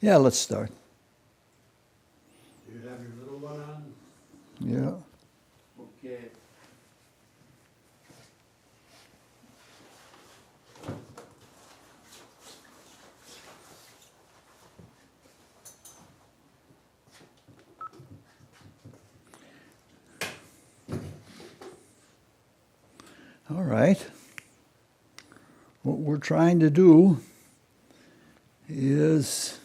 Yeah, let's start. Do you have your little one on? Yeah. Okay. All right. What we're trying to do is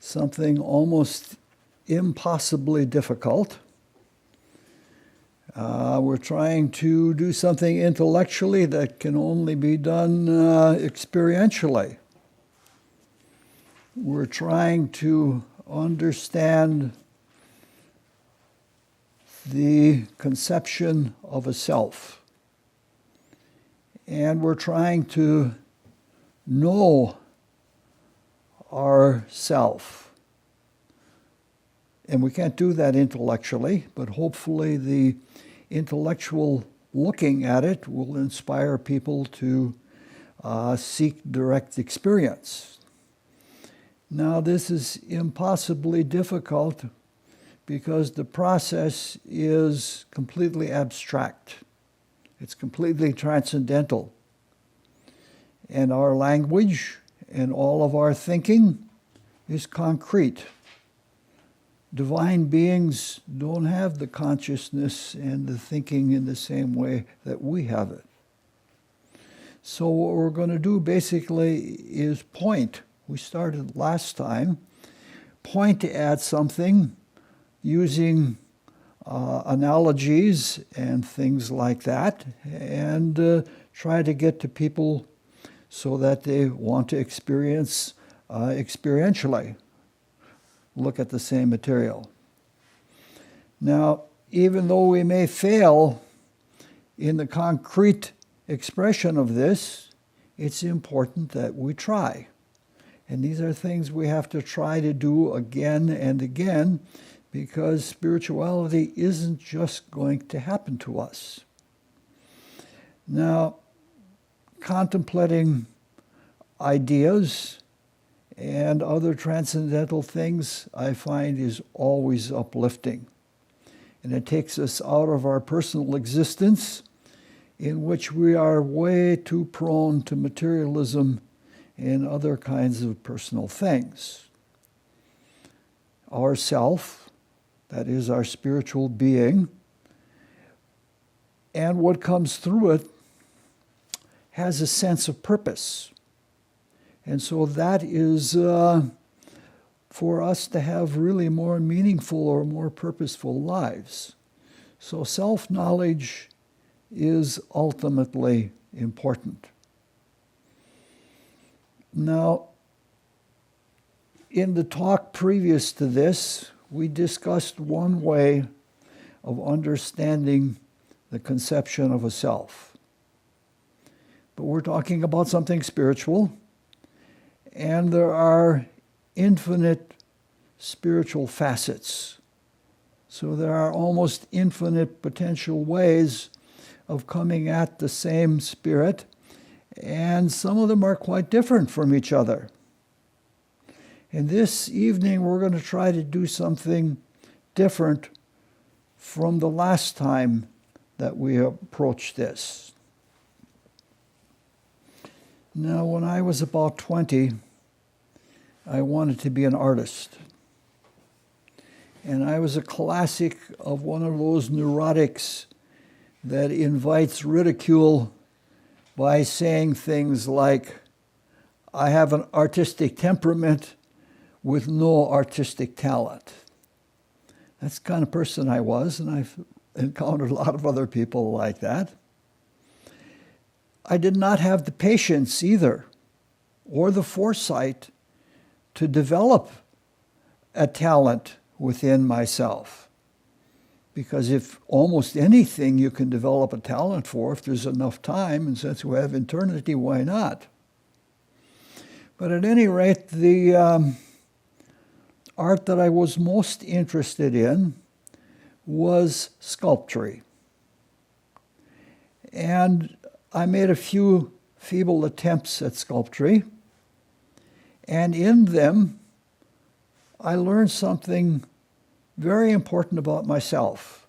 something almost impossibly difficult. We're trying to do something intellectually that can only be done experientially. We're trying to understand the conception of a self. And we're trying to know our self. And we can't do that intellectually, but hopefully the intellectual looking at it will inspire people to seek direct experience. Now, this is impossibly difficult because the process is completely abstract. It's completely transcendental. And our language and all of our thinking is concrete. Divine beings don't have the consciousness and the thinking in the same way that we have it. So what we're going to do basically is point. We started last time. Point at something using analogies and things like that, and try to get to people so that they want to experience experientially. Look at the same material. Now, even though we may fail in the concrete expression of this, it's important that we try. And these are things we have to try to do again and again, because spirituality isn't just going to happen to us. Now, contemplating ideas and other transcendental things, I find, is always uplifting. And it takes us out of our personal existence, in which we are way too prone to materialism and other kinds of personal things. Our self, that is our spiritual being, and what comes through it has a sense of purpose. And so that is for us to have really more meaningful or more purposeful lives. So self-knowledge is ultimately important. Now, in the talk previous to this, we discussed one way of understanding the conception of a self. But we're talking about something spiritual, and there are infinite spiritual facets. So there are almost infinite potential ways of coming at the same spirit, and some of them are quite different from each other. And this evening we're going to try to do something different from the last time that we approached this. Now, when I was about 20, I wanted to be an artist. And I was a classic of one of those neurotics that invites ridicule by saying things like, I have an artistic temperament with no artistic talent. That's the kind of person I was, and I've encountered a lot of other people like that. I did not have the patience either, or the foresight to develop a talent within myself. Because if almost anything you can develop a talent for, if there's enough time, and since we have eternity, why not? But at any rate, the art that I was most interested in was sculpture. And I made a few feeble attempts at sculpture, and in them I learned something very important about myself.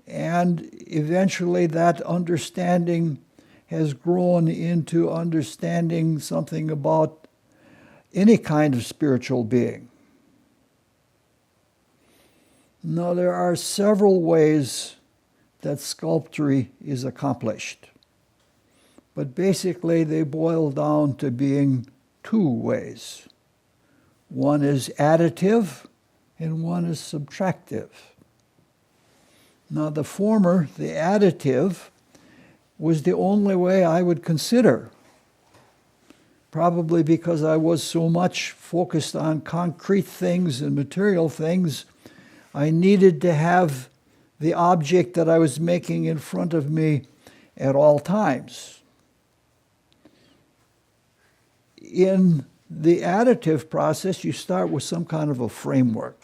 And eventually that understanding has grown into understanding something about any kind of spiritual being. Now, there are several ways that sculpture is accomplished. But basically, they boil down to being two ways. One is additive, and one is subtractive. Now, the former, the additive, was the only way I would consider. Probably because I was so much focused on concrete things and material things, I needed to have the object that I was making in front of me at all times. In the additive process, you start with some kind of a framework.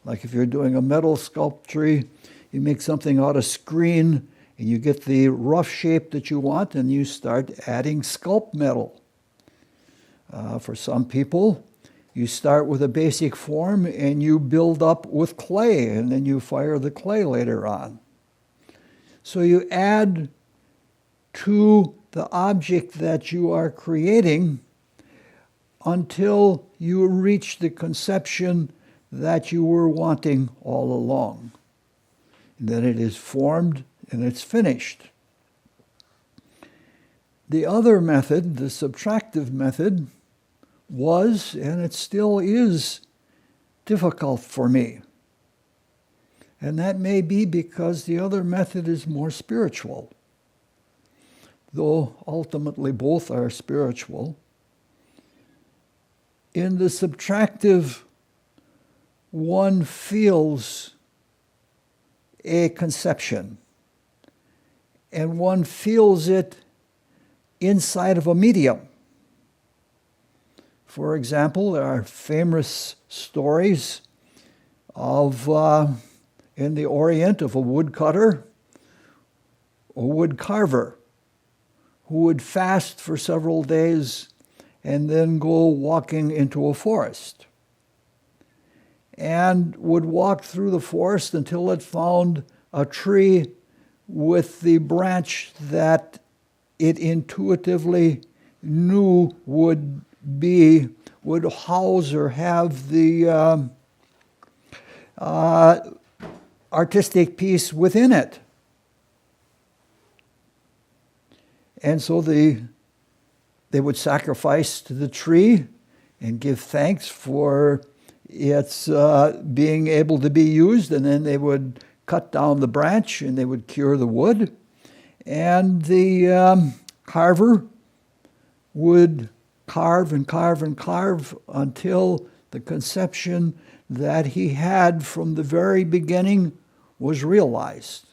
Like if you're doing a metal sculpture, you make something out of screen, and you get the rough shape that you want, and you start adding sculpt metal. For some people, you start with a basic form and you build up with clay, and then you fire the clay later on. So you add to the object that you are creating until you reach the conception that you were wanting all along. And then it is formed and it's finished. The other method, the subtractive method, was, and it still is, difficult for me. And that may be because the other method is more spiritual. Though ultimately both are spiritual. In the subtractive, one feels a conception, and one feels it inside of a medium. For example, there are famous stories of, in the Orient, of a woodcutter, a wood carver, who would fast for several days and then go walking into a forest. And would walk through the forest until it found a tree with the branch that it intuitively knew would house or have the artistic piece within it. And so they would sacrifice to the tree and give thanks for its being able to be used, and then they would cut down the branch and they would cure the wood. And the carver would carve and carve and carve until the conception that he had from the very beginning was realized.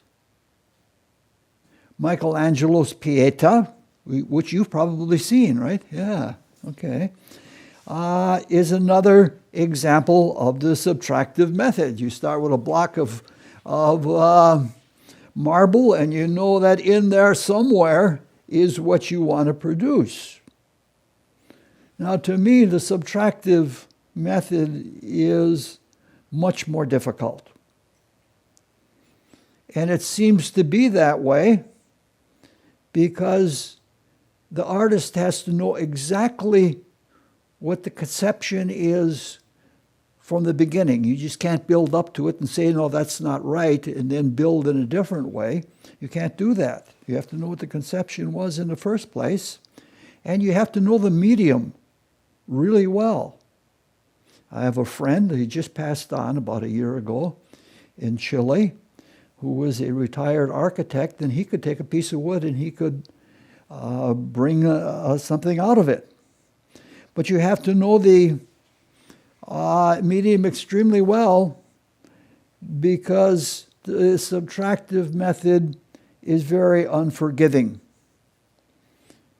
Michelangelo's Pieta, which you've probably seen, right? Yeah, okay. Is another example of the subtractive method. You start with a block of marble, and you know that in there somewhere is what you want to produce. Now, to me, the subtractive method is much more difficult. And it seems to be that way because the artist has to know exactly what the conception is from the beginning. You just can't build up to it and say, no, that's not right, and then build in a different way. You can't do that. You have to know what the conception was in the first place, and you have to know the medium really well. I have a friend, he just passed on about a year ago in Chile, who was a retired architect, and he could take a piece of wood and he could bring something out of it. But you have to know the medium extremely well, because the subtractive method is very unforgiving.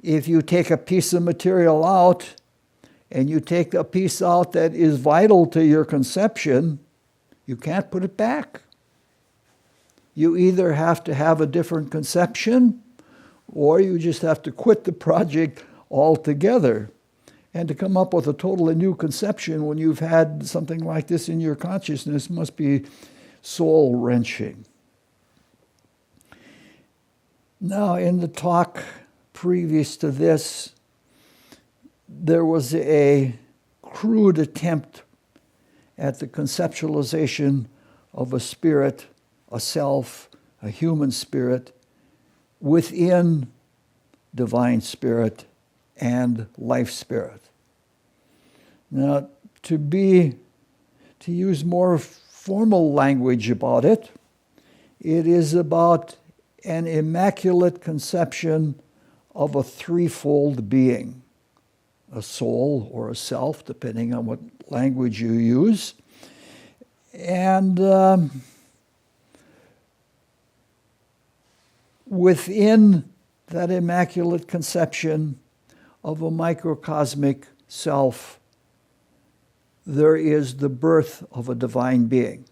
If you take a piece of material out and you take a piece out that is vital to your conception, you can't put it back. You either have to have a different conception, or you just have to quit the project altogether. And to come up with a totally new conception when you've had something like this in your consciousness must be soul-wrenching. Now, in the talk previous to this, there was a crude attempt at the conceptualization of a spirit, a self, a human spirit, within divine spirit and life spirit. Now, to use more formal language about it, it is about an immaculate conception of a threefold being, a soul or a self, depending on what language you use, and within that immaculate conception of a microcosmic self, there is the birth of a divine being.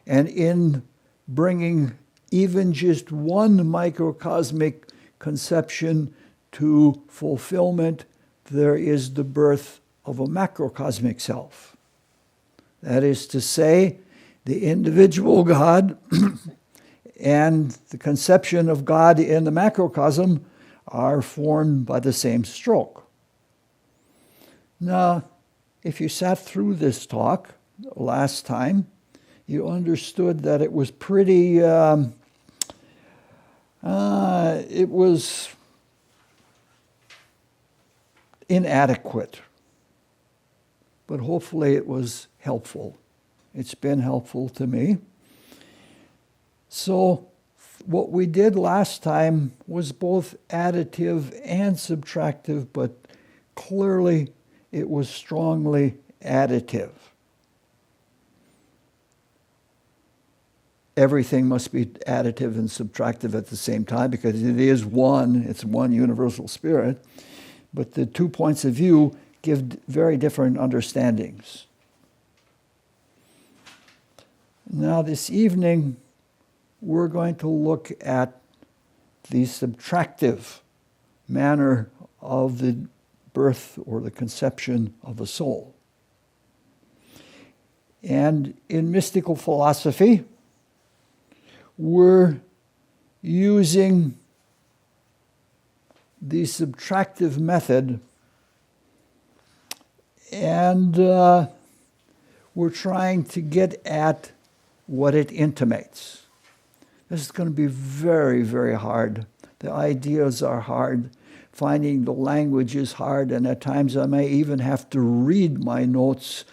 And in bringing even just one microcosmic conception to fulfillment, there is the birth of a macrocosmic self. That is to say, the individual God and the conception of God in the macrocosm are formed by the same stroke. Now, if you sat through this talk last time, you understood that it was pretty, it was inadequate. But hopefully it was helpful. It's been helpful to me. So what we did last time was both additive and subtractive, but clearly it was strongly additive. Everything must be additive and subtractive at the same time because it is one, it's one universal spirit. But the 2 points of view give very different understandings. Now this evening, we're going to look at the subtractive manner of the birth or the conception of a soul. And in mystical philosophy, we're using the subtractive method, and we're trying to get at what it intimates. This is going to be very, very hard. The ideas are hard. Finding the language is hard, and at times I may even have to read my notes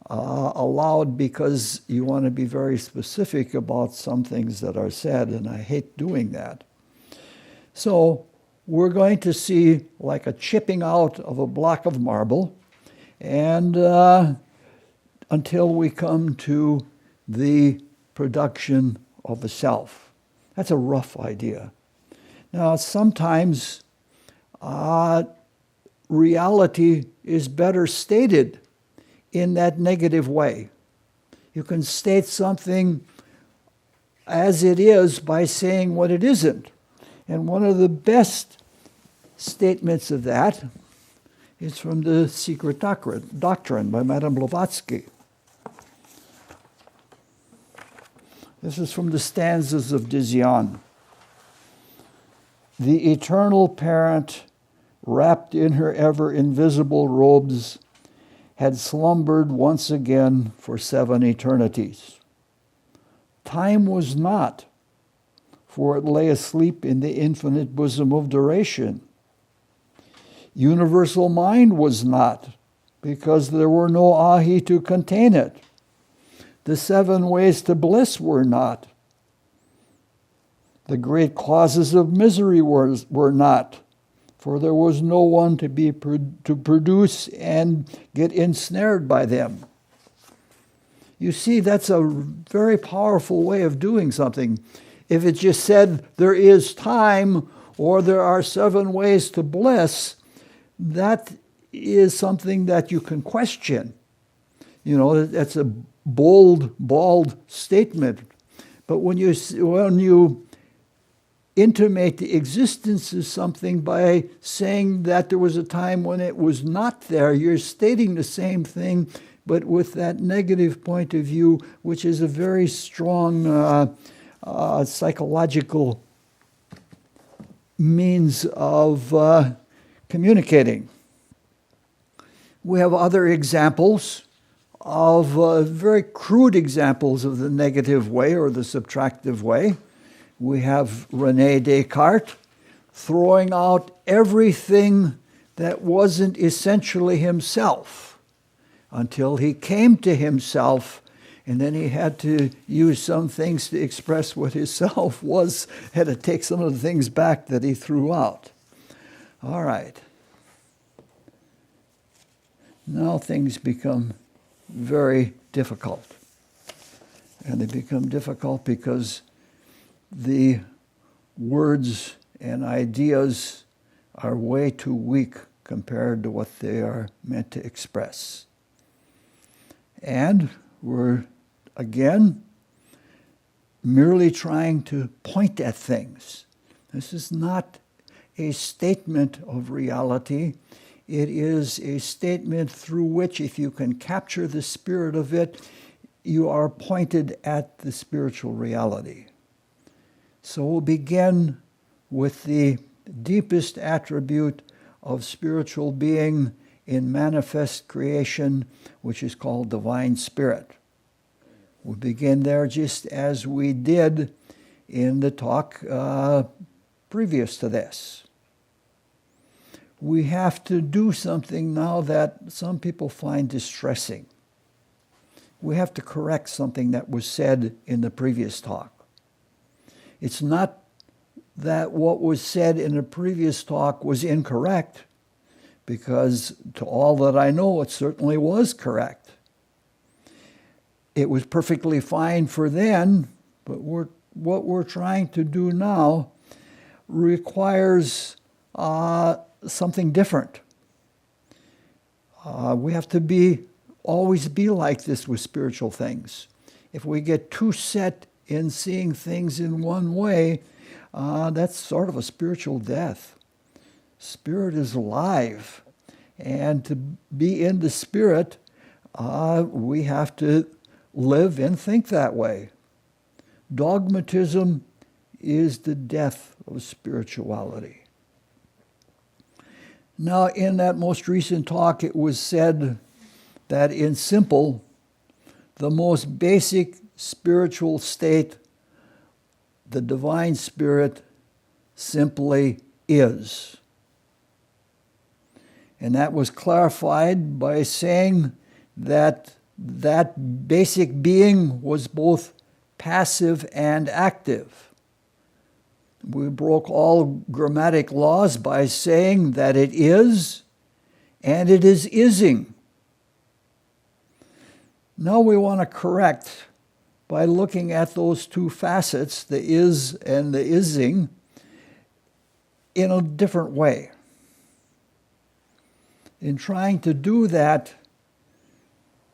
aloud because you want to be very specific about some things that are said, and I hate doing that. So we're going to see like a chipping out of a block of marble, and until we come to the production of a self. That's a rough idea. Now, sometimes reality is better stated in that negative way. You can state something as it is by saying what it isn't. And one of the best statements of that is from The Secret Doctrine by Madame Blavatsky. This is from the stanzas of Dizion. The eternal parent, wrapped in her ever-invisible robes, had slumbered once again for 7 eternities. Time was not, for it lay asleep in the infinite bosom of duration. Universal mind was not, because there were no ahi to contain it. The 7 ways to bliss were not. The great causes of misery were not, for there was no one to produce and get ensnared by them. You see, that's a very powerful way of doing something. If it just said there is time or there are 7 ways to bliss, that is something that you can question. You know, that's a bold, bald statement. But when you intimate the existence of something by saying that there was a time when it was not there. You're stating the same thing, but with that negative point of view, which is a very strong psychological means of communicating. We have other examples of very crude examples of the negative way or the subtractive way. We have René Descartes throwing out everything that wasn't essentially himself until he came to himself, and then he had to use some things to express what his self was, had to take some of the things back that he threw out. All right. Now things become very difficult. And they become difficult because the words and ideas are way too weak compared to what they are meant to express. And we're, again, merely trying to point at things. This is not a statement of reality. It is a statement through which, if you can capture the spirit of it, you are pointed at the spiritual reality. So we'll begin with the deepest attribute of spiritual being in manifest creation, which is called divine spirit. We'll begin there just as we did in the talk previous to this. We have to do something now that some people find distressing. We have to correct something that was said in the previous talk. It's not that what was said in the previous talk was incorrect, because to all that I know, it certainly was correct. It was perfectly fine for then, but what we're trying to do now requires something different. We have to always be like this with spiritual things. If we get too set in seeing things in one way, that's sort of a spiritual death. Spirit is alive, and to be in the Spirit, we have to live and think that way. Dogmatism is the death of spirituality. Now, in that most recent talk, it was said that in simple, the most basic spiritual state, the divine spirit, simply is. And that was clarified by saying that that basic being was both passive and active. We broke all grammatic laws by saying that it is and it is ising. Now we want to correct by looking at those two facets, the is and the ising, in a different way. In trying to do that,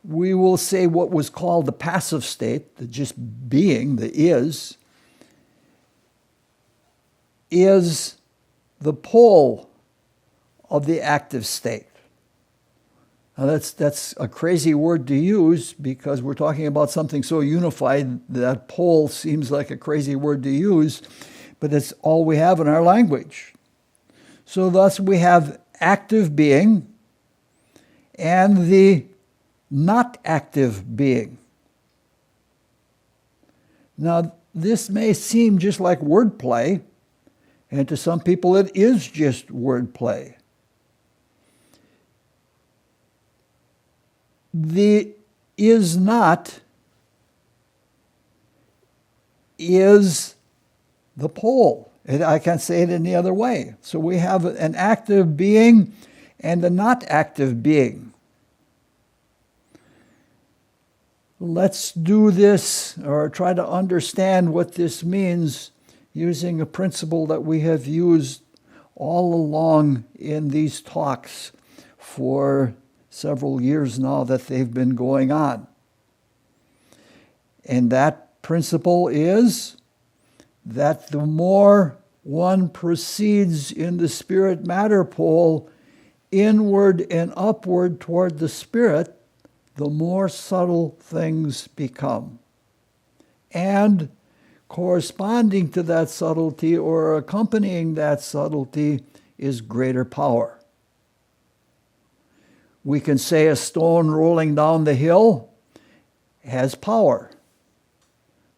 we will say what was called the passive state, the just being, the is the pole of the active state. Now that's a crazy word to use because we're talking about something so unified that pole seems like a crazy word to use, but it's all we have in our language. So thus we have active being and the not active being. Now this may seem just like wordplay, and to some people it is just wordplay. The is not is the pole. I can't say it any other way. So we have an active being and a not active being. Let's do this, or try to understand what this means, using a principle that we have used all along in these talks for several years now that they've been going on. And that principle is that the more one proceeds in the spirit-matter pole inward and upward toward the spirit, the more subtle things become. And corresponding to that subtlety or accompanying that subtlety is greater power. We can say a stone rolling down the hill has power,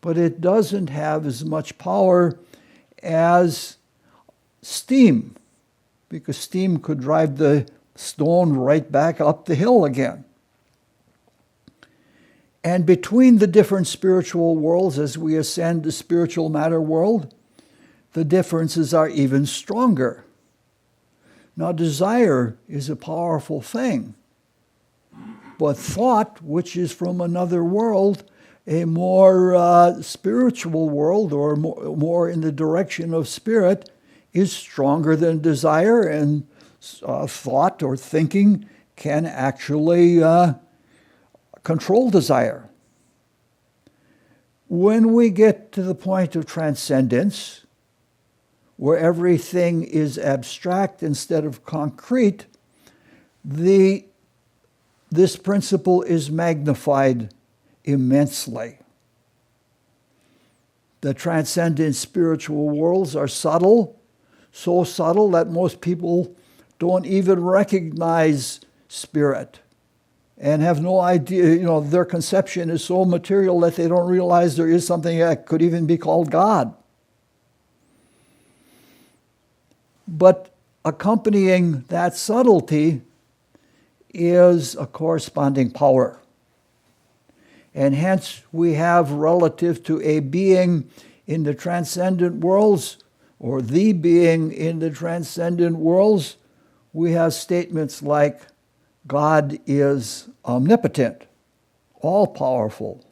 but it doesn't have as much power as steam, because steam could drive the stone right back up the hill again. And between the different spiritual worlds, as we ascend the spiritual matter world, the differences are even stronger. Now, desire is a powerful thing, but thought, which is from another world, a more spiritual world, or more in the direction of spirit, is stronger than desire, and thought or thinking can actually control desire. When we get to the point of transcendence, where everything is abstract instead of concrete, this principle is magnified immensely. The transcendent spiritual worlds are subtle, so subtle that most people don't even recognize spirit and have no idea. Their conception is so material that they don't realize there is something that could even be called God. But accompanying that subtlety is a corresponding power. And hence we have, relative to a being in the transcendent worlds, or the being in the transcendent worlds, we have statements like, God is omnipotent, all-powerful.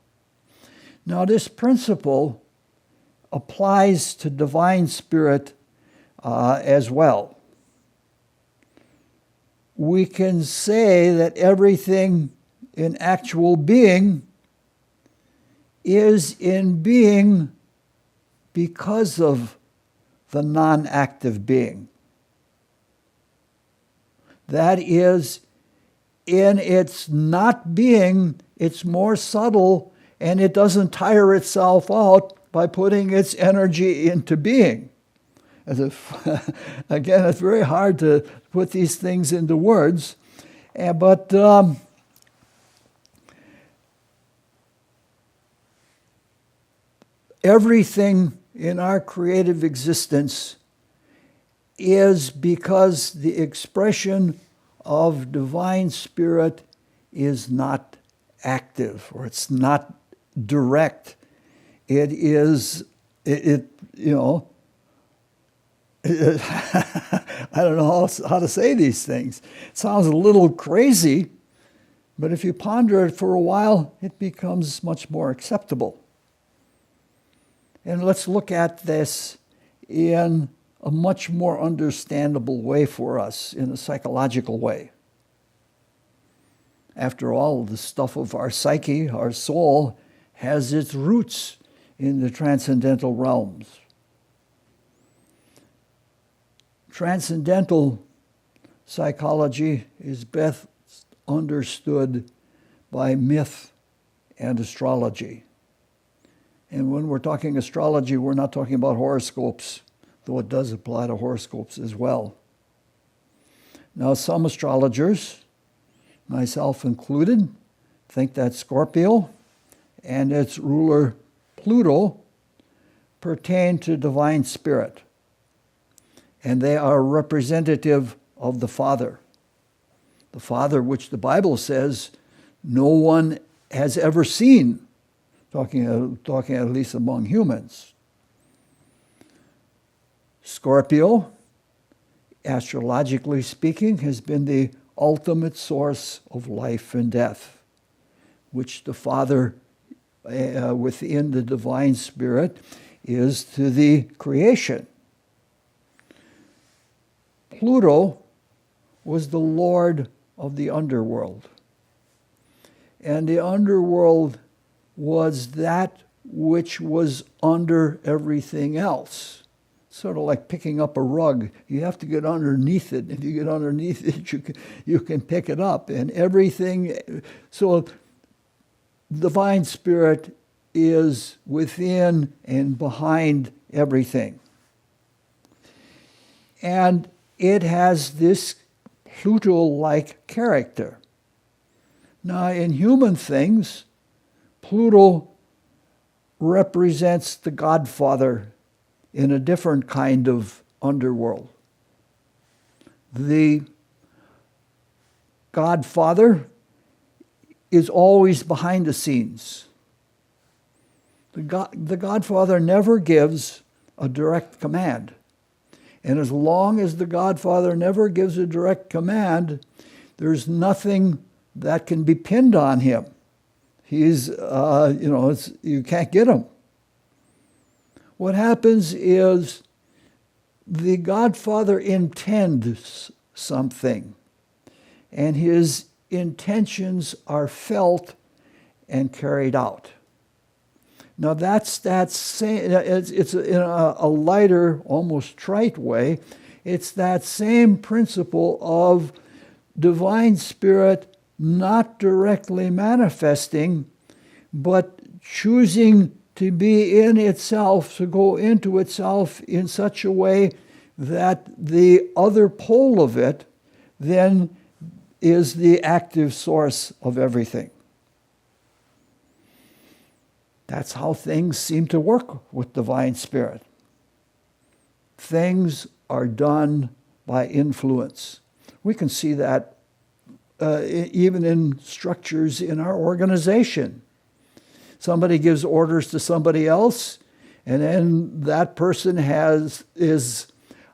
Now, this principle applies to divine spirit as well. We can say that everything in actual being is in being because of the non-active being. That is, in its not being, it's more subtle, and it doesn't tire itself out by putting its energy into being. As if, again, it's very hard to put these things into words, but everything in our creative existence is because the expression of divine spirit is not active, or it's not direct. It is, I don't know how to say these things. It sounds a little crazy, but if you ponder it for a while, it becomes much more acceptable. And let's look at this in a much more understandable way for us, in a psychological way. After all, the stuff of our psyche, our soul, has its roots in the transcendental realms. Transcendental psychology is best understood by myth and astrology. And when we're talking astrology, we're not talking about horoscopes, though it does apply to horoscopes as well. Now, some astrologers, myself included, think that Scorpio and its ruler Pluto pertain to divine spirit, and they are representative of the Father. The Father, which the Bible says no one has ever seen, talking at least among humans. Scorpio, astrologically speaking, has been the ultimate source of life and death, which the Father within the divine spirit is to the creation. Pluto was the lord of the underworld. And the underworld was that which was under everything else. sort of like picking up a rug. You have to get underneath it. If you get underneath it, you can pick it up. And everything, so divine spirit is within and behind everything. And it has this Pluto-like character. Now, in human things, Pluto represents the Godfather in a different kind of underworld. The Godfather is always behind the scenes. The Godfather never gives a direct command. And as long as the Godfather never gives a direct command, there's nothing that can be pinned on him. He's, you can't get him. What happens is the Godfather intends something, and his intentions are felt and carried out. Now that's that same, it's in a lighter, almost trite way, it's that same principle of divine spirit not directly manifesting, but choosing to be in itself, to go into itself in such a way that the other pole of it then is the active source of everything. That's how things seem to work with divine spirit. Things are done by influence. We can see that even in structures in our organization. Somebody gives orders to somebody else, and then that person is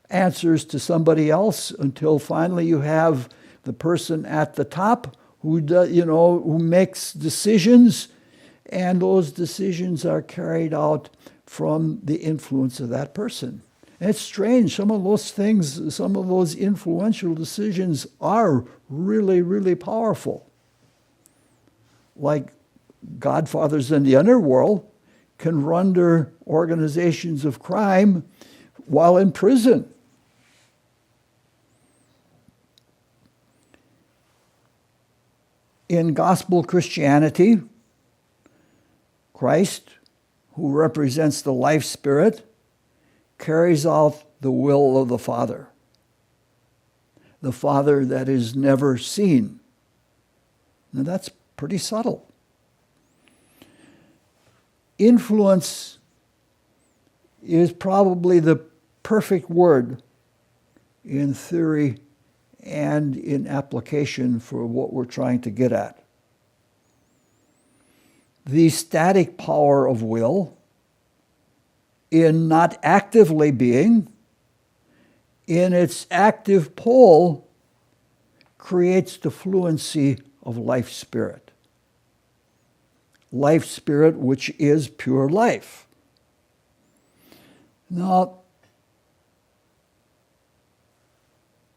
answers to somebody else until finally you have the person at the top who makes decisions, and those decisions are carried out from the influence of that person. And it's strange. Some of those things, some of those influential decisions are really, really powerful. Like godfathers in the underworld can run their organizations of crime while in prison. In gospel Christianity, Christ, who represents the life spirit, carries out the will of the Father. The Father that is never seen. Now that's pretty subtle. Influence is probably the perfect word in theory and in application for what we're trying to get at. The static power of will, in not actively being, in its active pole, creates the fluency of life spirit. Life spirit, which is pure life. Now,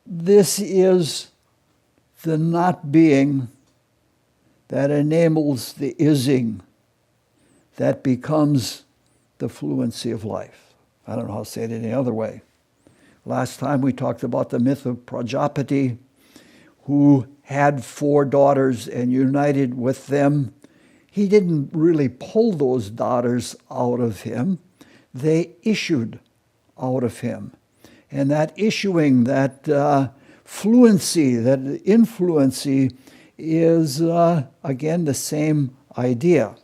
this is the not being that enables the ising that becomes the fluency of life. I don't know how to say it any other way. Last time we talked about the myth of Prajapati, who had 4 daughters and united with them. He didn't really pull those daughters out of him. They issued out of him. And that issuing, that fluency, that influency is, again, the same idea.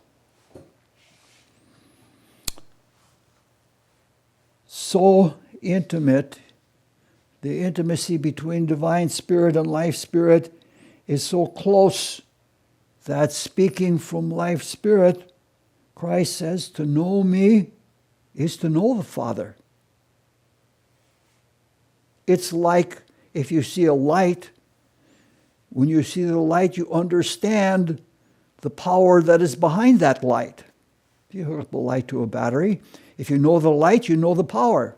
So intimate, the intimacy between divine spirit and life spirit is so close that speaking from life spirit, Christ says, to know me is to know the Father. It's like if you see a light, when you see the light, you understand the power that is behind that light. If you hook up a light to a battery, if you know the light, you know the power.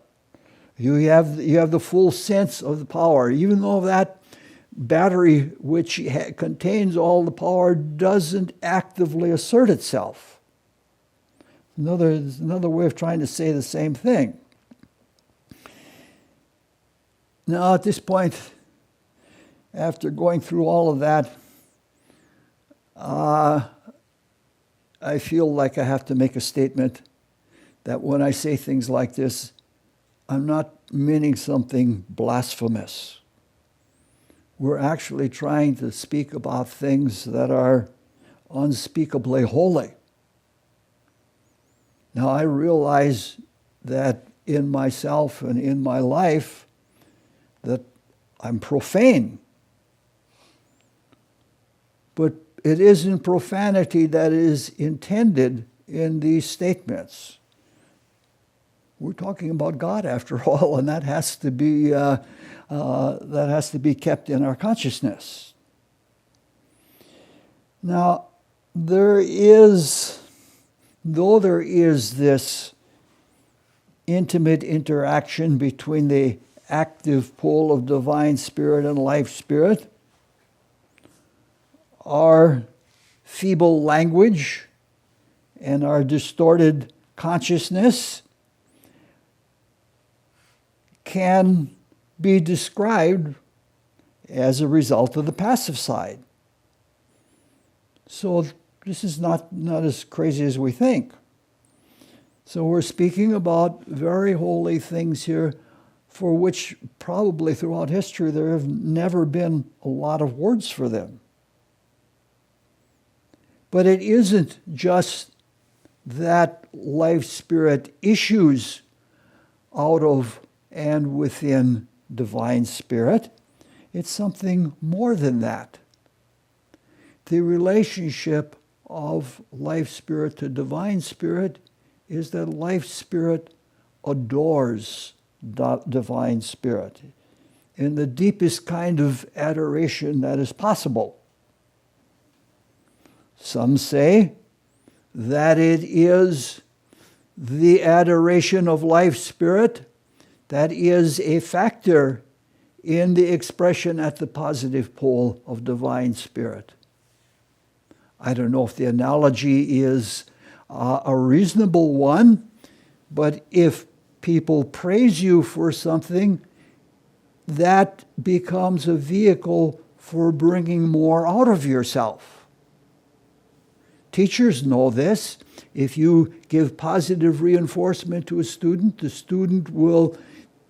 You have the full sense of the power, even though that battery, which contains all the power, doesn't actively assert itself. Another way of trying to say the same thing. Now, at this point, after going through all of that, I feel like I have to make a statement that when I say things like this, I'm not meaning something blasphemous. We're actually trying to speak about things that are unspeakably holy. Now, I realize that in myself and in my life that I'm profane. But it isn't profanity that is intended in these statements. We're talking about God after all, and that has to be kept in our consciousness. Now, though there is this intimate interaction between the active pole of divine spirit and life spirit, our feeble language and our distorted consciousness can be described as a result of the passive side. So this is not as crazy as we think. So we're speaking about very holy things here for which probably throughout history there have never been a lot of words for them. But it isn't just that life spirit issues out of and within divine spirit. It's something more than that. The relationship of life spirit to divine spirit is that life spirit adores divine spirit in the deepest kind of adoration that is possible. Some say that it is the adoration of life spirit that is a factor in the expression at the positive pole of divine spirit. I don't know if the analogy is a reasonable one, but if people praise you for something, that becomes a vehicle for bringing more out of yourself. Teachers know this. If you give positive reinforcement to a student, the student will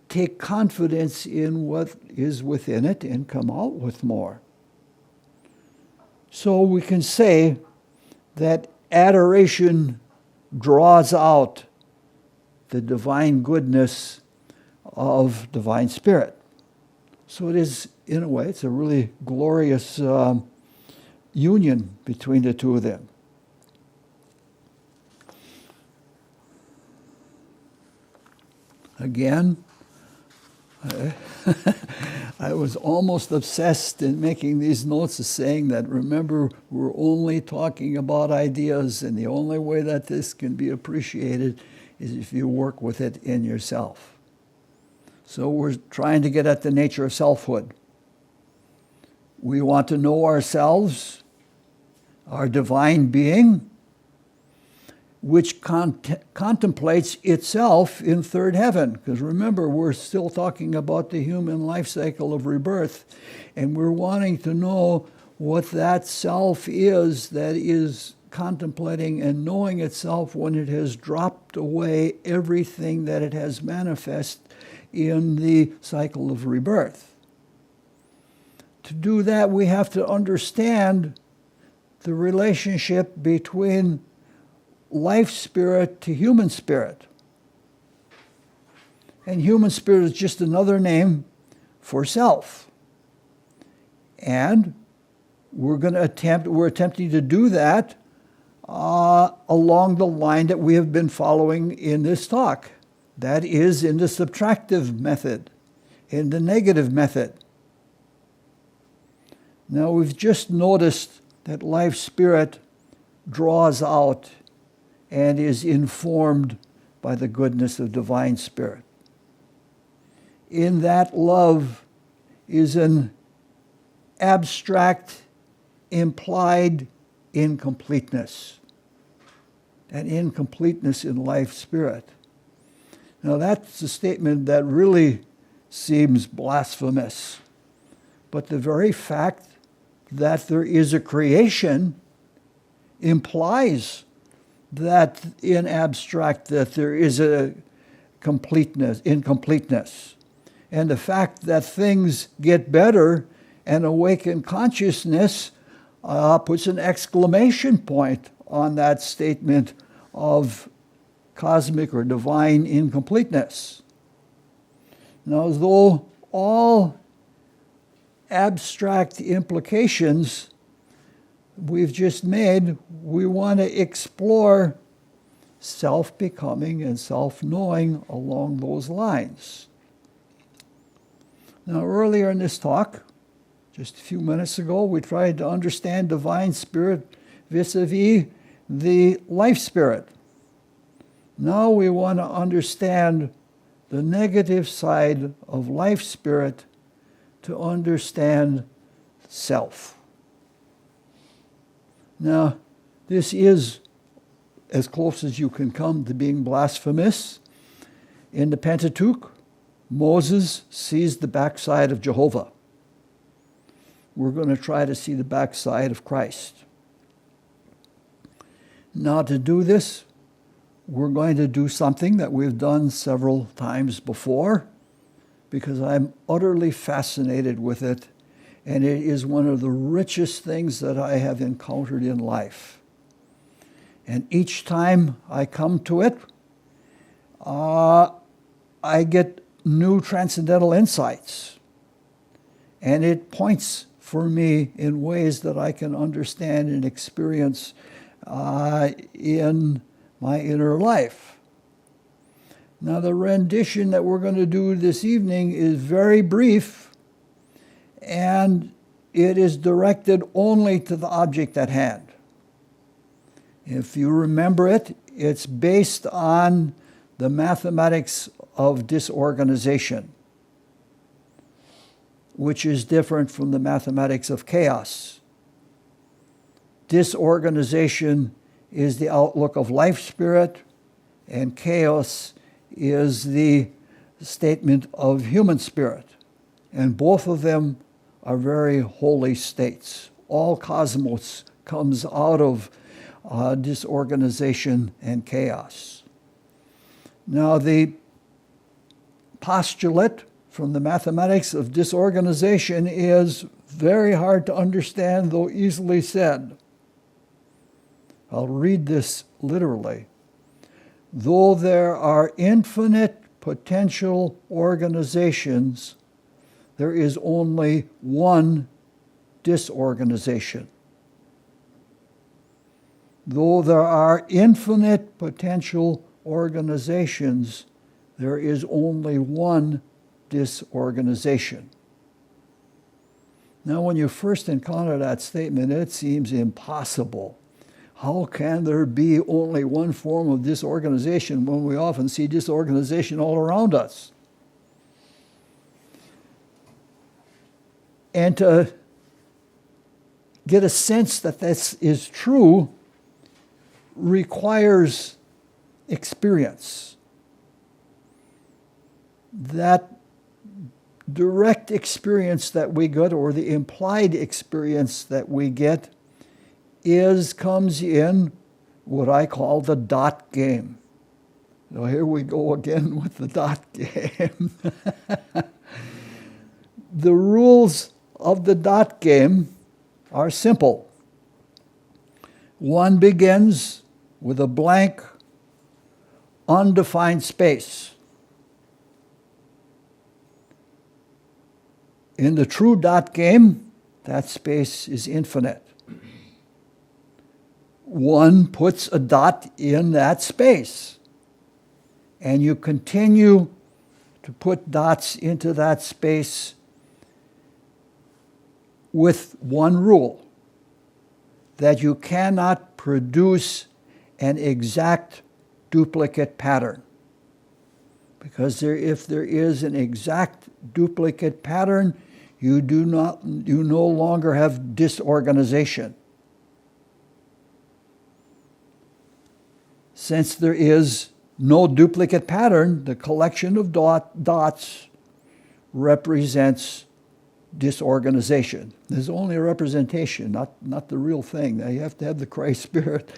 take confidence in what is within it and come out with more. So we can say that adoration draws out the divine goodness of divine spirit. So it is, in a way, it's a really glorious union between the two of them. Again, I was almost obsessed in making these notes as saying that, remember, we're only talking about ideas, and the only way that this can be appreciated is if you work with it in yourself. So we're trying to get at the nature of selfhood. We want to know ourselves, our divine being, which contemplates itself in third heaven. Because remember, we're still talking about the human life cycle of rebirth, and we're wanting to know what that self is that is contemplating and knowing itself when it has dropped away everything that it has manifest in the cycle of rebirth. To do that, we have to understand the relationship between life spirit to human spirit. And human spirit is just another name for self. And we're attempting to do that along the line that we have been following in this talk. That is in the subtractive method, in the negative method. Now we've just noticed that life spirit draws out and is informed by the goodness of divine spirit. In that love is an abstract, implied incompleteness. An incompleteness in life spirit. Now that's a statement that really seems blasphemous. But the very fact that there is a creation implies that in abstract that there is a incompleteness. And the fact that things get better and awaken consciousness puts an exclamation point on that statement of cosmic or divine incompleteness. Now, though all abstract implications we've just made, we want to explore self-becoming and self-knowing along those lines. Now, earlier in this talk, just a few minutes ago, we tried to understand divine spirit vis-a-vis the life spirit. Now we want to understand the negative side of life spirit to understand self. Now, this is as close as you can come to being blasphemous. In the Pentateuch, Moses sees the backside of Jehovah. We're going to try to see the backside of Christ. Now, to do this, we're going to do something that we've done several times before, because I'm utterly fascinated with it, and it is one of the richest things that I have encountered in life. And each time I come to it, I get new transcendental insights, and it points for me in ways that I can understand and experience in my inner life. Now, the rendition that we're going to do this evening is very brief, and it is directed only to the object at hand. If you remember it, it's based on the mathematics of disorganization, which is different from the mathematics of chaos. Disorganization is the outlook of life spirit, and chaos is the statement of human spirit. And both of them are very holy states. All cosmos comes out of disorganization and chaos. Now, the postulate from the mathematics of disorganization is very hard to understand, though easily said. I'll read this literally. Though there are infinite potential organizations, there is only one disorganization. Though there are infinite potential organizations, there is only one disorganization. Now, when you first encounter that statement, it seems impossible. How can there be only one form of disorganization when we often see disorganization all around us? And to get a sense that this is true requires experience. That direct experience that we get, or the implied experience that we get, comes in what I call the dot game. Now, here we go again with the dot game. The rules of the dot game are simple. One begins with a blank, undefined space. In the true dot game, that space is infinite. One puts a dot in that space, and you continue to put dots into that space with one rule, that you cannot produce an exact duplicate pattern. Because if there is an exact duplicate pattern, you no longer have disorganization. Since there is no duplicate pattern, the collection of dots represents disorganization. There's only a representation, not the real thing. Now you have to have the Christ Spirit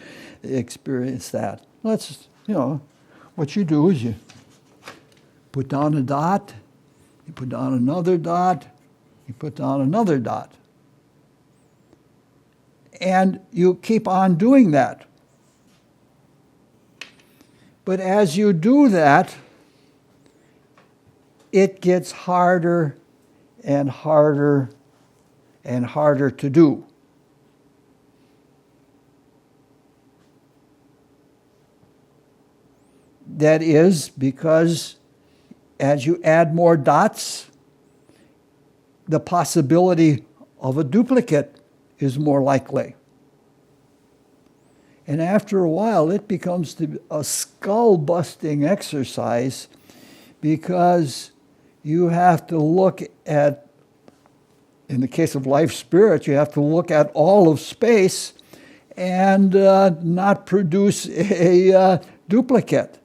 experience that. Let's, what you do is you put down a dot, you put down another dot, you put down another dot. And you keep on doing that. But as you do that, it gets harder and harder and harder to do. That is because as you add more dots, the possibility of a duplicate is more likely. And after a while, it becomes a skull-busting exercise because you have to look at, in the case of life spirit, you have to look at all of space and not produce a duplicate.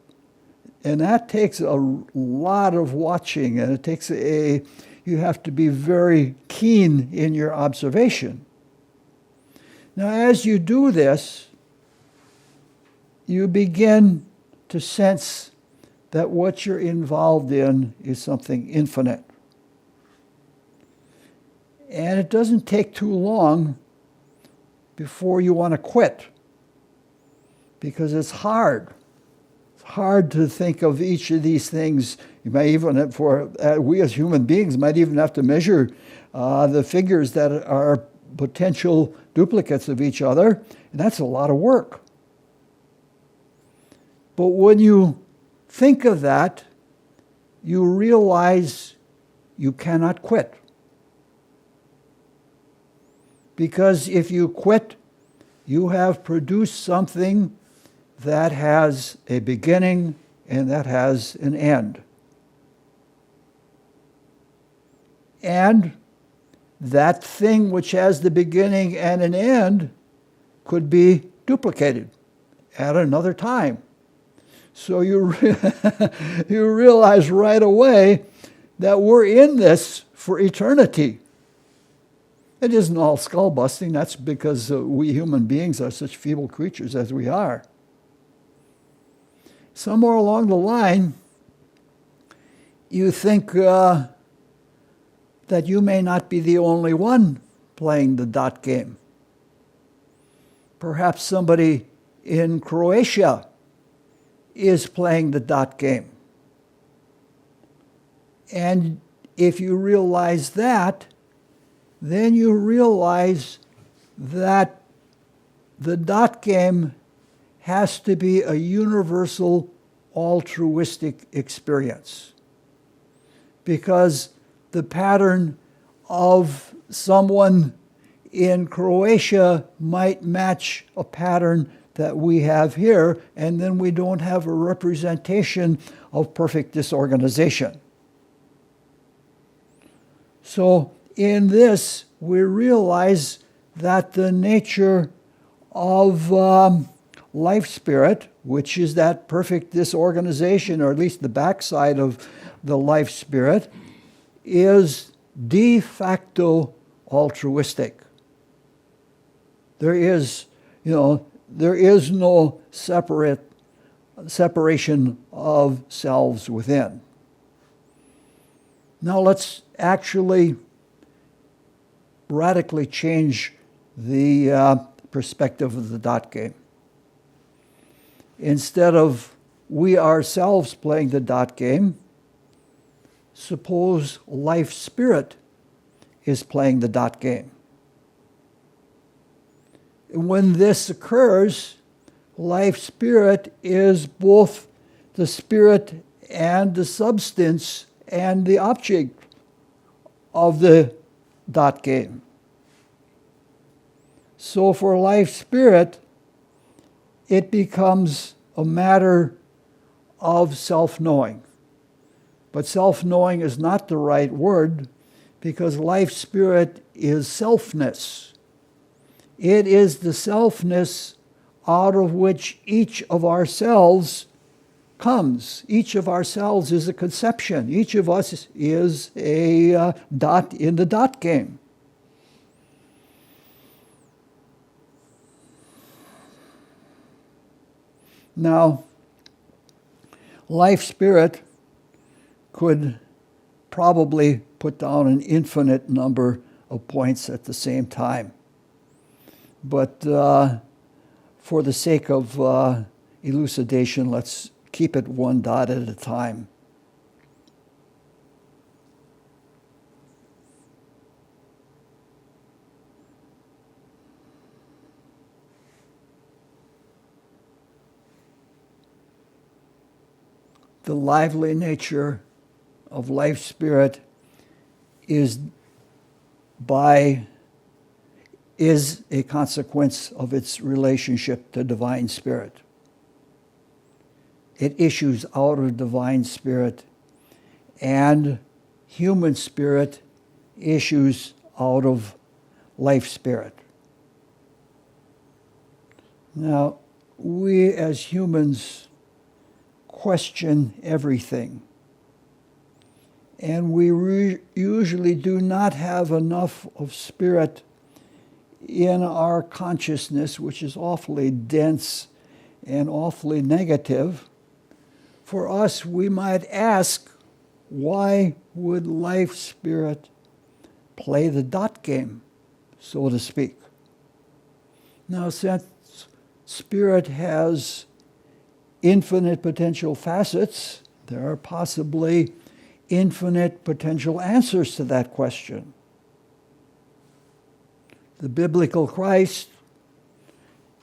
And that takes a lot of watching, and it takes you have to be very keen in your observation. Now, as you do this, you begin to sense that what you're involved in is something infinite. And it doesn't take too long before you want to quit, because it's hard. It's hard to think of each of these things. You may even, we as human beings might even have to measure the figures that are potential duplicates of each other, and that's a lot of work. But when you think of that, you realize you cannot quit. Because if you quit, you have produced something that has a beginning and that has an end. And that thing which has the beginning and an end could be duplicated at another time. So you realize right away that we're in this for eternity. It isn't all skull busting. That's because we human beings are such feeble creatures as we are. Somewhere along the line, you think that you may not be the only one playing the dot game. Perhaps somebody in Croatia is playing the dot game. And if you realize that, then you realize that the dot game has to be a universal altruistic experience. Because the pattern of someone in Croatia might match a pattern that we have here, and then we don't have a representation of perfect disorganization. So in this, we realize that the nature of life spirit, which is that perfect disorganization, or at least the backside of the life spirit, is de facto altruistic. There is no separation of selves within. Now let's actually radically change the perspective of the dot game. Instead of we ourselves playing the dot game, suppose life spirit is playing the dot game. When this occurs, life spirit is both the spirit and the substance and the object of the dot game. So for life spirit, it becomes a matter of self-knowing. But self-knowing is not the right word, because life spirit is selfness. It is the selfness out of which each of ourselves comes. Each of our cells is a conception. Each of us is a dot in the dot game. Now, life spirit could probably put down an infinite number of points at the same time. But for the sake of elucidation, let's keep it one dot at a time. The lively nature of life spirit is a consequence of its relationship to divine spirit. It issues out of divine spirit, and human spirit issues out of life spirit. Now, we as humans question everything. And we usually do not have enough of spirit in our consciousness, which is awfully dense and awfully negative. For us, we might ask, why would life spirit play the dot game, so to speak? Now, since spirit has infinite potential facets, there are possibly infinite potential answers to that question. The biblical Christ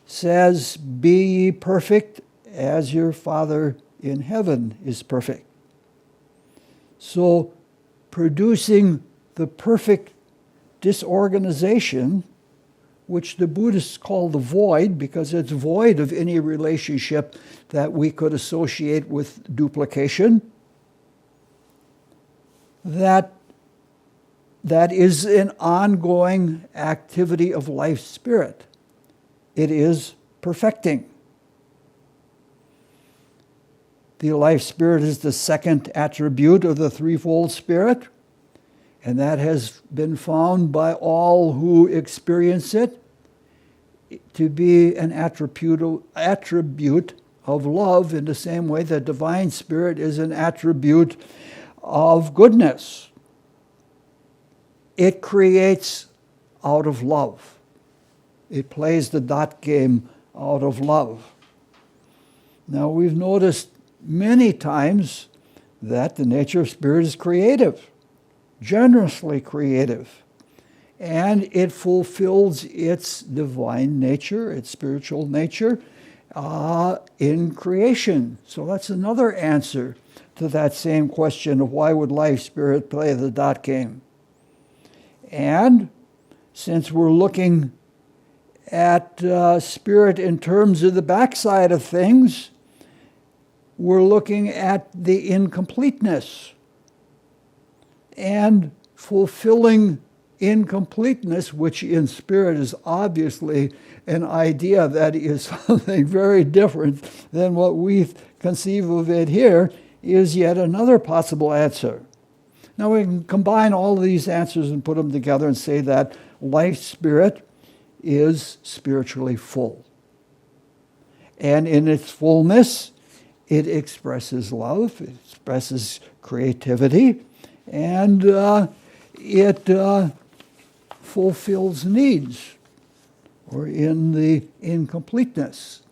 says, "Be ye perfect as your Father in heaven is perfect." So, producing the perfect disorganization, which the Buddhists call the void, because it's void of any relationship that we could associate with duplication, that is an ongoing activity of life spirit. It is perfecting. The life spirit is the second attribute of the threefold spirit, and that has been found by all who experience it to be an attribute of love, in the same way that divine spirit is an attribute of goodness. It creates out of love. It plays the dot game out of love. Now, we've noticed many times that the nature of spirit is creative, generously creative, and it fulfills its divine nature, its spiritual nature, in creation. So that's another answer to that same question of why would life spirit play the dot game. And since we're looking at spirit in terms of the backside of things, we're looking at the incompleteness and fulfilling incompleteness, which in spirit is obviously an idea that is something very different than what we conceive of it here, is yet another possible answer. Now we can combine all of these answers and put them together and say that life spirit is spiritually full. And in its fullness, it expresses love, it expresses creativity, and it fulfills needs, or in the incompleteness.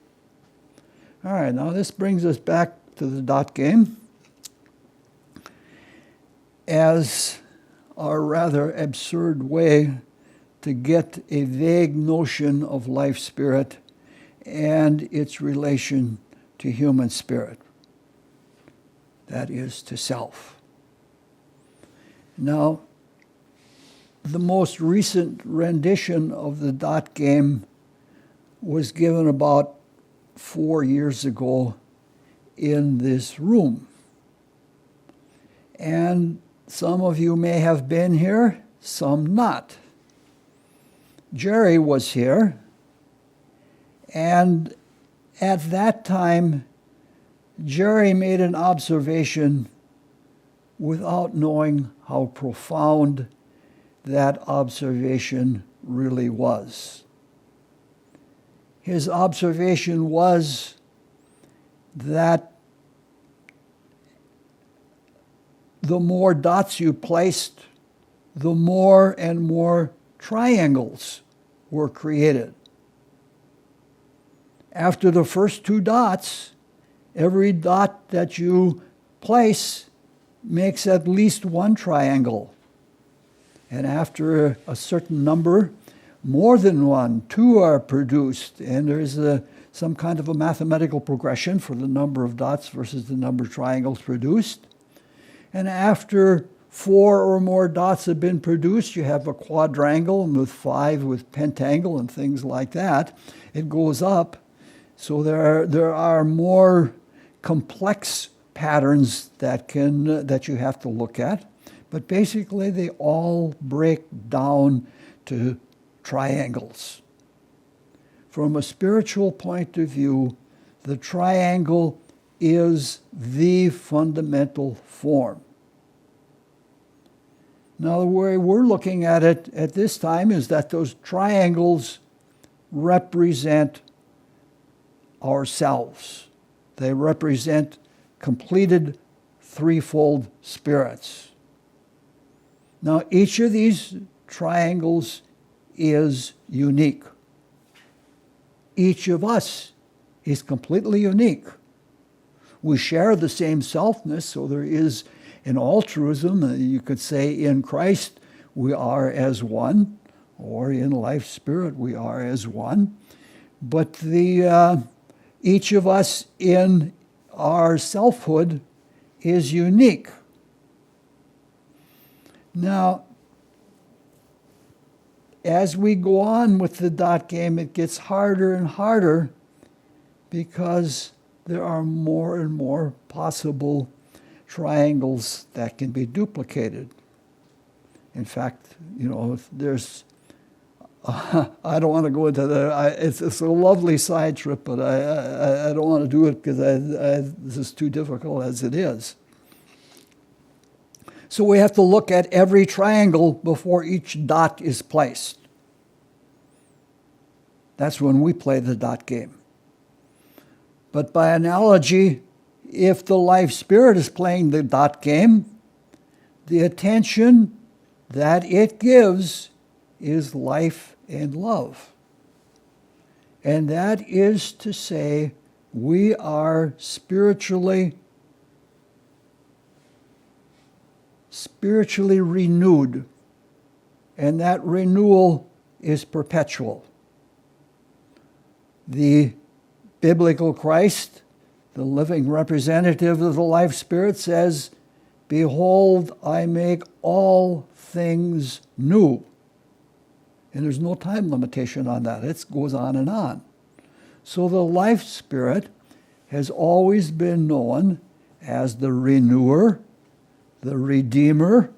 All right, now this brings us back to the dot game as a rather absurd way to get a vague notion of life spirit and its relation to human spirit, that is, to self. Now, the most recent rendition of the dot game was given about 4 years ago in this room. And some of you may have been here, some not. Jerry was here, and at that time, Jerry made an observation without knowing how profound that observation really was. His observation was that the more dots you placed, the more and more triangles were created. After the first two dots, every dot that you place makes at least one triangle. And after a certain number, more than one, two are produced. And there's some kind of a mathematical progression for the number of dots versus the number of triangles produced. And after 4 or more dots have been produced, you have a quadrangle, and with 5 with pentangle and things like that. It goes up. So there are more complex patterns that you have to look at, but basically they all break down to triangles. From a spiritual point of view, the triangle is the fundamental form. Now, the way we're looking at it at this time is that those triangles represent ourselves. They represent completed threefold spirits. Now, each of these triangles is unique. Each of us is completely unique. We share the same selfness, so there is an altruism. You could say in Christ we are as one, or in life spirit we are as one. But each of us in our selfhood is unique. Now, as we go on with the dot game, it gets harder and harder because there are more and more possible triangles that can be duplicated. In fact, there's I don't want to go into that. It's a lovely side trip, but I don't want to do it because this is too difficult as it is. So we have to look at every triangle before each dot is placed. That's when we play the dot game. But by analogy, if the life spirit is playing the dot game, the attention that it gives is life and love. And that is to say, we are spiritually renewed, and that renewal is perpetual. The biblical Christ, the living representative of the life spirit, says, "Behold, I make all things new." And there's no time limitation on that. It goes on and on. So the life spirit has always been known as the renewer, the redeemer,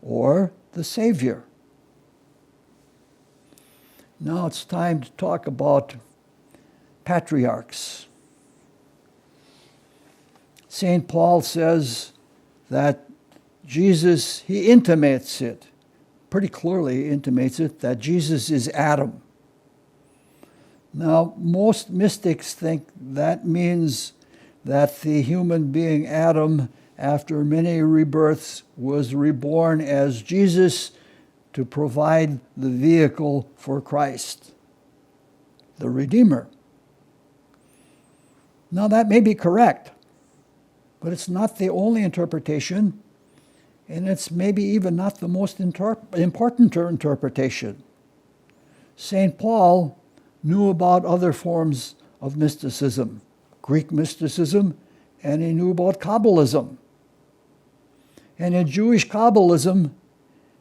or the savior. Now it's time to talk about patriarchs. St. Paul says that Jesus, he intimates it, pretty clearly intimates it, that Jesus is Adam. Now, most mystics think that means that the human being Adam, after many rebirths, was reborn as Jesus to provide the vehicle for Christ, the Redeemer. Now, that may be correct, but it's not the only interpretation, and it's maybe even not the most important interpretation. St. Paul knew about other forms of mysticism, Greek mysticism, and he knew about Kabbalism. And in Jewish Kabbalism,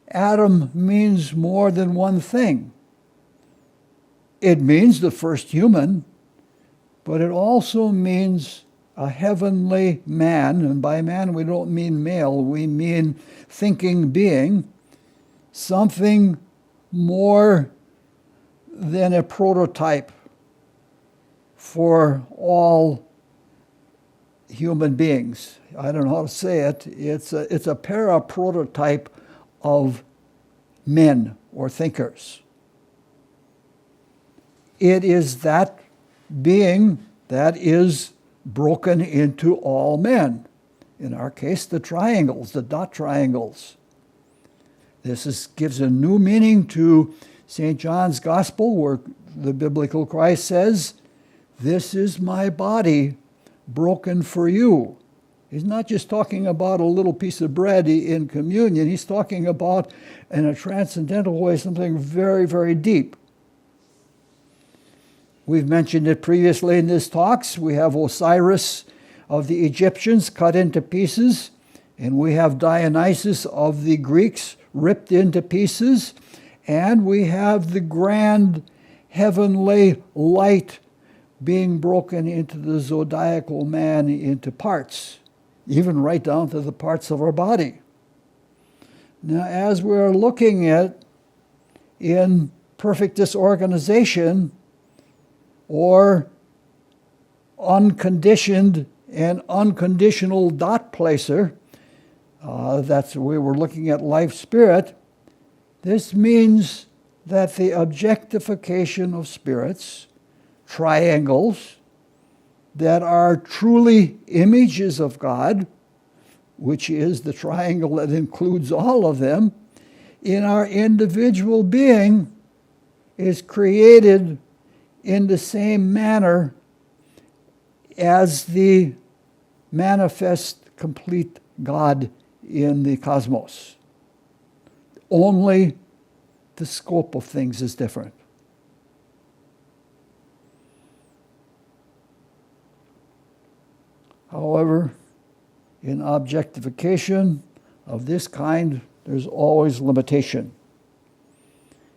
Adam means more than one thing. It means the first human, but it also means a heavenly man, and by man we don't mean male, we mean thinking being, something more than a prototype for all human beings. I don't know how to say it. It's a para-prototype of men or thinkers. It is that being that is broken into all men. In our case, the triangles, the dot triangles. This gives a new meaning to St. John's Gospel, where the biblical Christ says, "This is my body broken for you." He's not just talking about a little piece of bread in communion. He's talking about, in a transcendental way, something very, very deep. We've mentioned it previously in these talks. We have Osiris of the Egyptians cut into pieces, and we have Dionysus of the Greeks ripped into pieces, and we have the grand heavenly light being broken into the zodiacal man into parts, even right down to the parts of our body. Now, as we're looking at in perfect disorganization or unconditioned and unconditional dot placer, that's the way we're looking at life spirit. This means that the objectification of spirits, triangles that are truly images of God, which is the triangle that includes all of them, in our individual being is created in the same manner as the manifest complete God in the cosmos. Only the scope of things is different. However, in objectification of this kind, there's always limitation.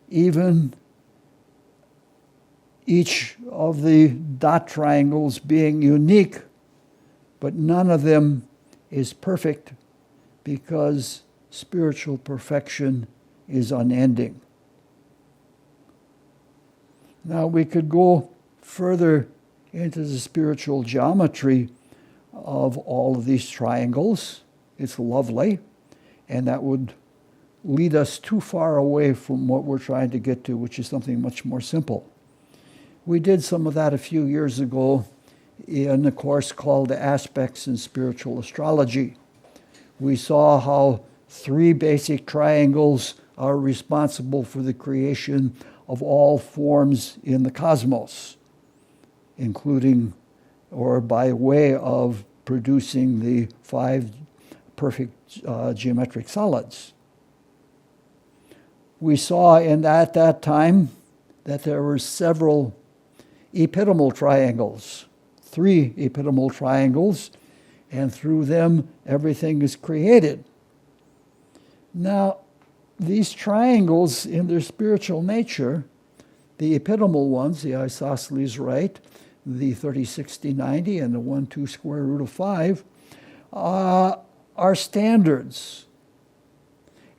Even each of the dot triangles being unique, but none of them is perfect because spiritual perfection is unending. Now we could go further into the spiritual geometry of all of these triangles. It's lovely, and that would lead us too far away from what we're trying to get to, which is something much more simple. We did some of that a few years ago in a course called Aspects in Spiritual Astrology. We saw how 3 basic triangles are responsible for the creation of all forms in the cosmos, including or by way of producing the 5 perfect geometric solids. We saw at that time that there were several epitymal triangles, 3 epitymal triangles, and through them everything is created. Now, these triangles in their spiritual nature, the epitymal ones, the isosceles right, the 30, 60, 90, and the 1, 2 square root of 5, are standards.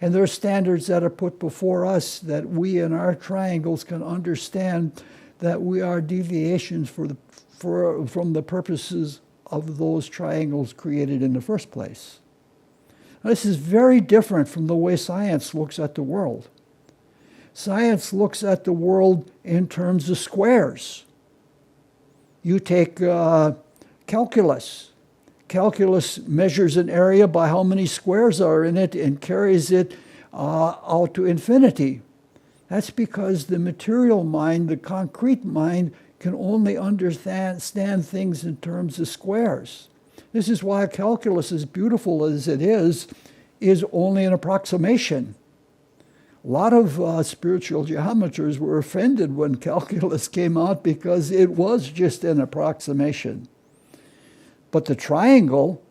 And they're standards that are put before us that we in our triangles can understand that we are deviations from the purposes of those triangles created in the first place. Now, this is very different from the way science looks at the world. Science looks at the world in terms of squares. You take calculus. Calculus measures an area by how many squares are in it and carries it out to infinity. That's because the material mind, the concrete mind, can only understand things in terms of squares. This is why calculus, as beautiful as it is only an approximation. A lot of spiritual geometers were offended when calculus came out because it was just an approximation. But the triangle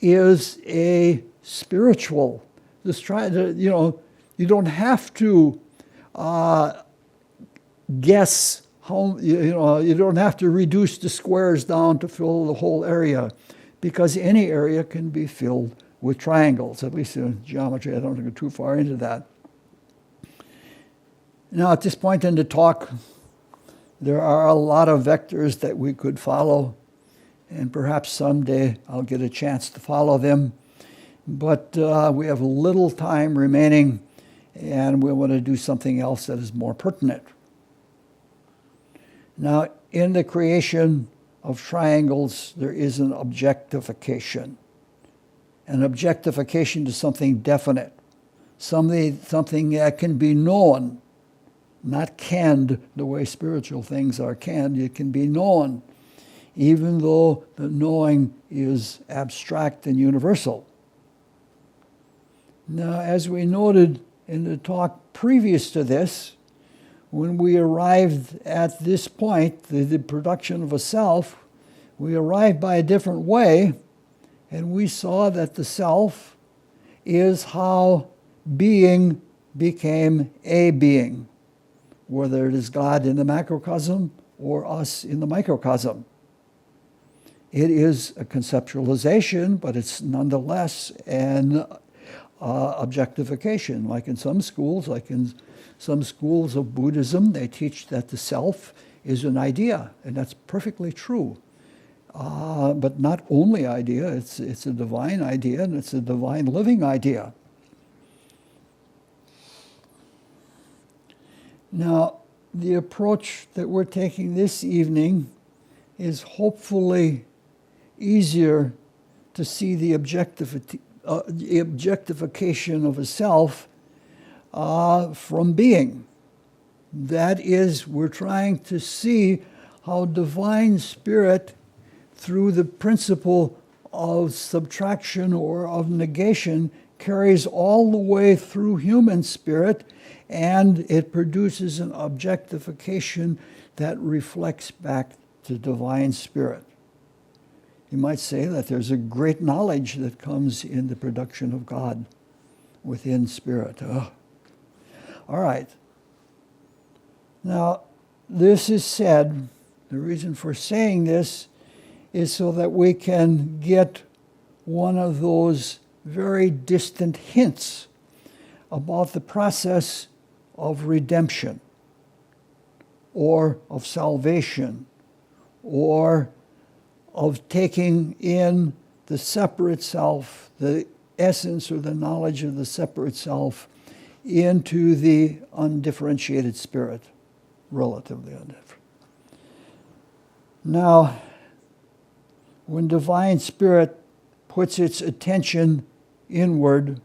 is a spiritual. You don't have to guess how, you don't have to reduce the squares down to fill the whole area, because any area can be filled with triangles, at least in geometry. I don't want to go too far into that. Now, at this point in the talk, there are a lot of vectors that we could follow, and perhaps someday I'll get a chance to follow them. But we have little time remaining, and we want to do something else that is more pertinent. Now, in the creation of triangles, there is an objectification to something definite, something that can be known, not canned the way spiritual things are canned. It can be known, even though the knowing is abstract and universal. Now, as we noted in the talk previous to this, when we arrived at this point, the production of a self, we arrived by a different way, and we saw that the self is how being became a being, whether it is God in the macrocosm or us in the microcosm. It is a conceptualization, but it's nonetheless an objectification. Like in some schools of Buddhism, they teach that the self is an idea, and that's perfectly true. But not only idea, it's a divine idea, and it's a divine living idea. Now, the approach that we're taking this evening is hopefully easier to see the objectification of a self from being. That is, we're trying to see how divine spirit, through the principle of subtraction or of negation, carries all the way through human spirit, and it produces an objectification that reflects back to divine spirit. You might say that there's a great knowledge that comes in the production of God within spirit. All right. Now, this is said, the reason for saying this is so that we can get one of those very distant hints about the process of redemption or of salvation or of taking in the separate self, the essence or the knowledge of the separate self, into the undifferentiated spirit, relatively undifferent. Now, when divine spirit puts its attention inward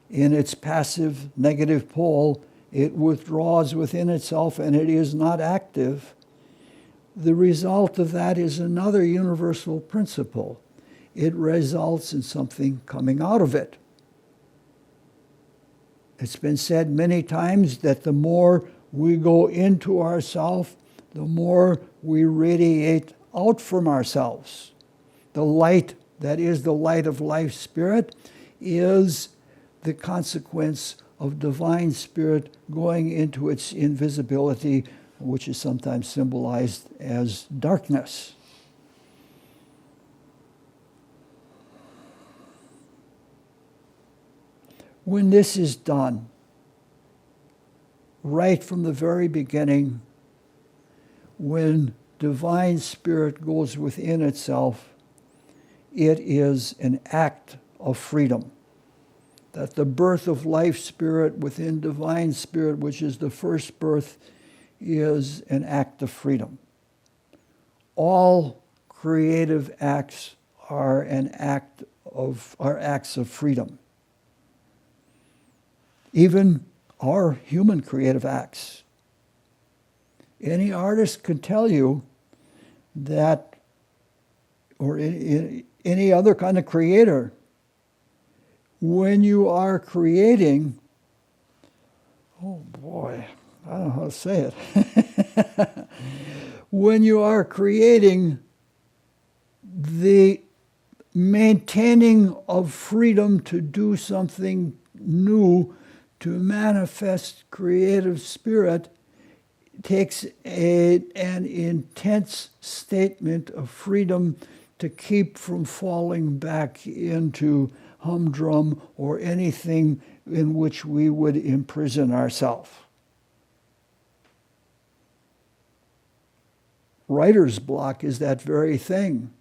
in its passive negative pole, it withdraws within itself and it is not active. The result of that is another universal principle. It results in something coming out of it. It's been said many times that the more we go into ourselves, the more we radiate out from ourselves. The light that is the light of life spirit is the consequence of divine spirit going into its invisibility, which is sometimes symbolized as darkness. When this is done, right from the very beginning, when divine spirit goes within itself, it is an act of freedom. That the birth of life spirit within divine spirit, which is the first birth, is an act of freedom. All creative acts are acts of freedom. Even our human creative acts. Any artist can tell you that, or any other kind of creator, when you are creating, oh boy, I don't know how to say it. When you are creating, the maintaining of freedom to do something new, to manifest creative spirit, takes an intense statement of freedom to keep from falling back into humdrum or anything in which we would imprison ourselves. writer's block is that very thing.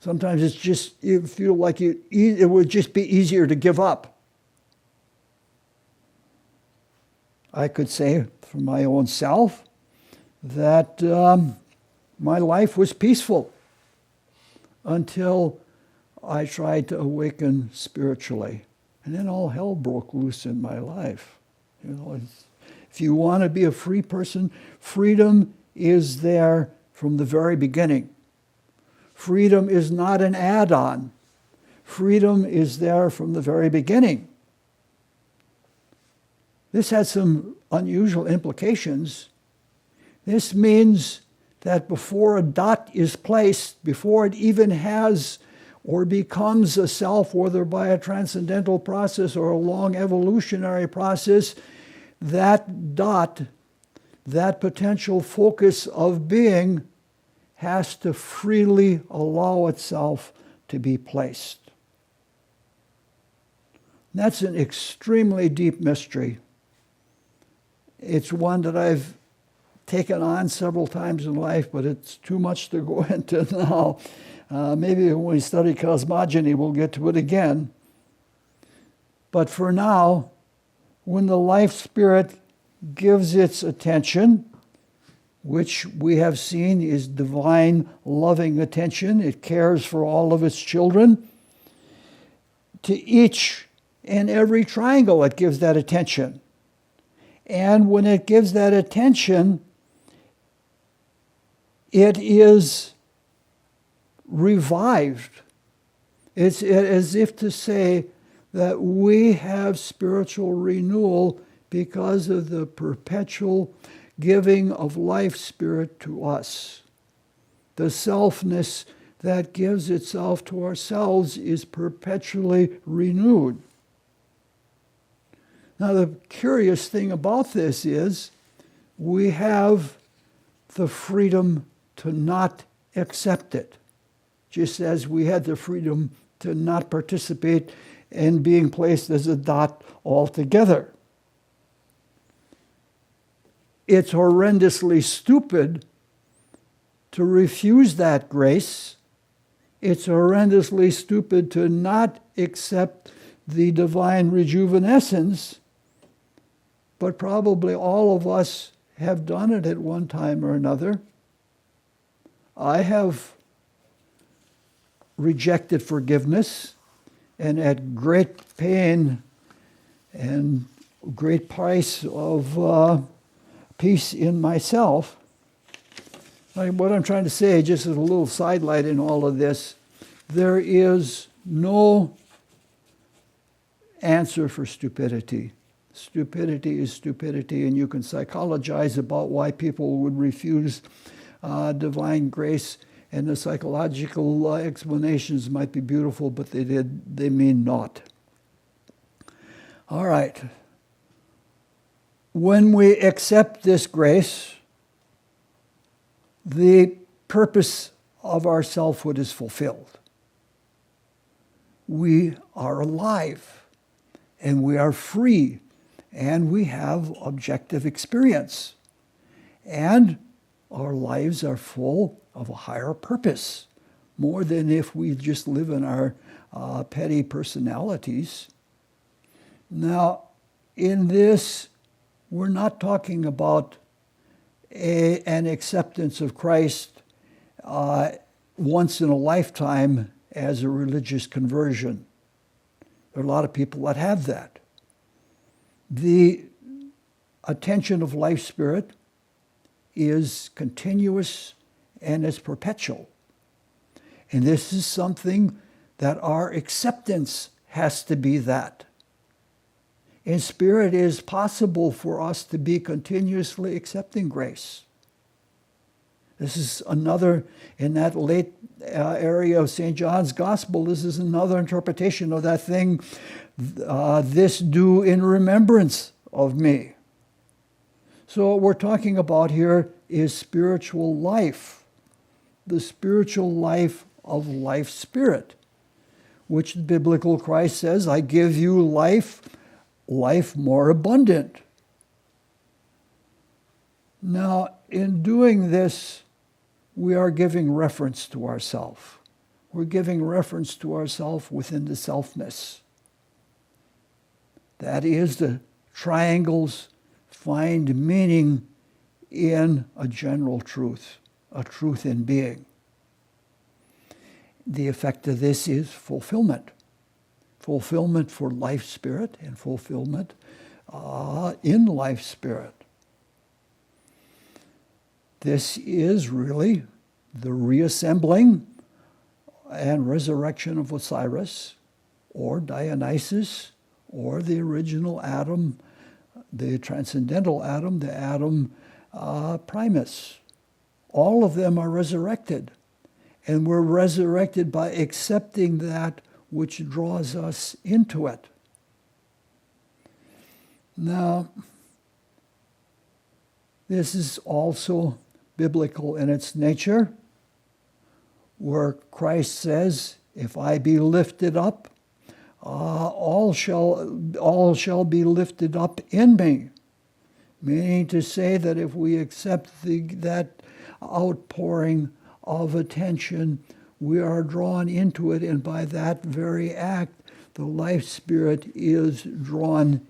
Sometimes it's just, you feel like it would just be easier to give up. I could say for my own self that my life was peaceful until I tried to awaken spiritually. And then all hell broke loose in my life. You know, if you want to be a free person, freedom is there from the very beginning. Freedom is not an add-on. Freedom is there from the very beginning. This has some unusual implications. This means that before a dot is placed, before it even has or becomes a self, whether by a transcendental process or a long evolutionary process, that dot, that potential focus of being, has to freely allow itself to be placed. That's an extremely deep mystery. It's one that I've taken on several times in life, but it's too much to go into now. Maybe when we study cosmogony, we'll get to it again. But for now, when the life spirit gives its attention, which we have seen is divine loving attention, it cares for all of its children, to each and every triangle it gives that attention. And when it gives that attention, it is revived. It's as if to say that we have spiritual renewal because of the perpetual giving of life spirit to us. The selfness that gives itself to ourselves is perpetually renewed. Now, the curious thing about this is we have the freedom to not accept it, just as we had the freedom to not participate in being placed as a dot altogether. It's horrendously stupid to refuse that grace. It's horrendously stupid to not accept the divine rejuvenescence, but probably all of us have done it at one time or another. I have rejected forgiveness, and at great pain and great price of peace in myself. What I'm trying to say, just as a little sidelight in all of this, there is no answer for stupidity. Stupidity is stupidity, and you can psychologize about why people would refuse divine grace, and the psychological explanations might be beautiful, but they mean naught. All right. When we accept this grace, the purpose of our selfhood is fulfilled. We are alive, and we are free, and we have objective experience. And our lives are full of a higher purpose, more than if we just live in our petty personalities. Now, in this, we're not talking about an acceptance of Christ once in a lifetime as a religious conversion. There are a lot of people that have that. The attention of life spirit is continuous and is perpetual. And this is something that our acceptance has to be that. In spirit, it is possible for us to be continuously accepting grace. This is another, in that late area of St. John's Gospel, this is another interpretation of that thing, this do in remembrance of me. So what we're talking about here is spiritual life, the spiritual life of life spirit, which the biblical Christ says, I give you life, life more abundant. Now, in doing this, we are giving reference to ourself. We're giving reference to ourself within the selfness. That is, the triangles find meaning in a general truth, a truth in being. The effect of this is fulfillment. Fulfillment for life spirit and fulfillment in life spirit. This is really the reassembling and resurrection of Osiris, or Dionysus, or the original Adam, the transcendental Adam, the Adam Primus. All of them are resurrected. And we're resurrected by accepting that which draws us into it. Now, this is also biblical in its nature, where Christ says, if I be lifted up, all shall be lifted up in me. Meaning to say that if we accept that outpouring of attention, we are drawn into it, and by that very act, the life spirit is drawn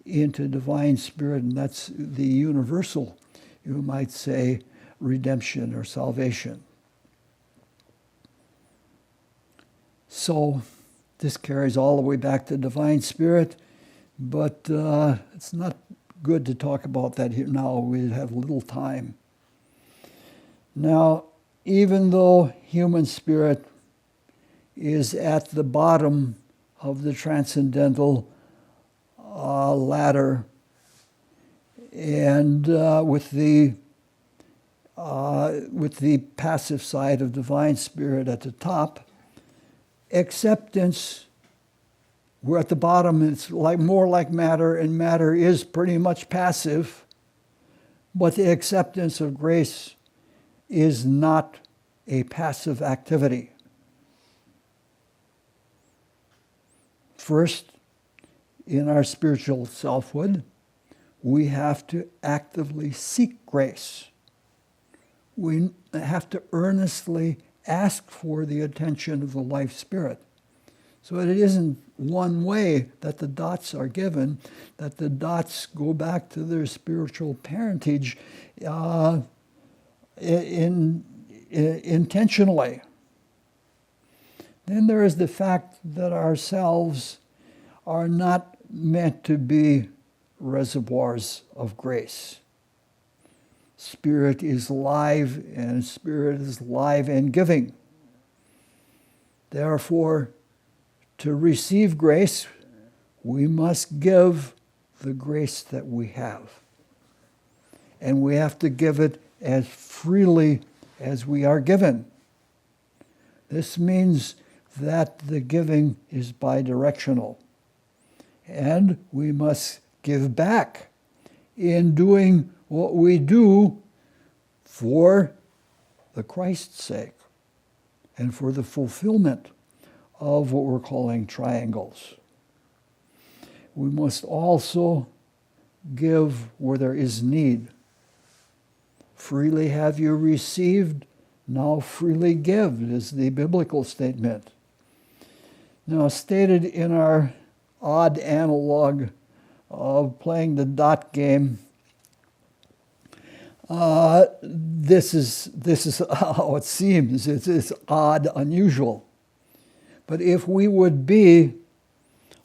into divine spirit, and that's the universal, you might say, redemption or salvation. So this carries all the way back to divine spirit, but it's not good to talk about that here now. We have little time. Now, even though human spirit is at the bottom of the transcendental ladder, and with the passive side of divine spirit at the top, acceptance, we're at the bottom. It's more like matter, and matter is pretty much passive, but the acceptance of grace is not a passive activity. First, in our spiritual selfhood, we have to actively seek grace. We have to earnestly ask for the attention of the life spirit. So it isn't one way that the dots are given, that the dots go back to their spiritual parentage intentionally. Then there is the fact that ourselves are not meant to be reservoirs of grace. Spirit is live, and spirit is live and giving. Therefore, to receive grace, we must give the grace that we have. And we have to give it as freely as we are given. This means that the giving is bidirectional. And we must give back in doing what we do for the Christ's sake and for the fulfillment of what we're calling triangles. We must also give where there is need. Freely have you received, now freely give, is the biblical statement. Now, stated in our odd analog of playing the dot game, this is how it seems. It's odd, unusual. But if we would be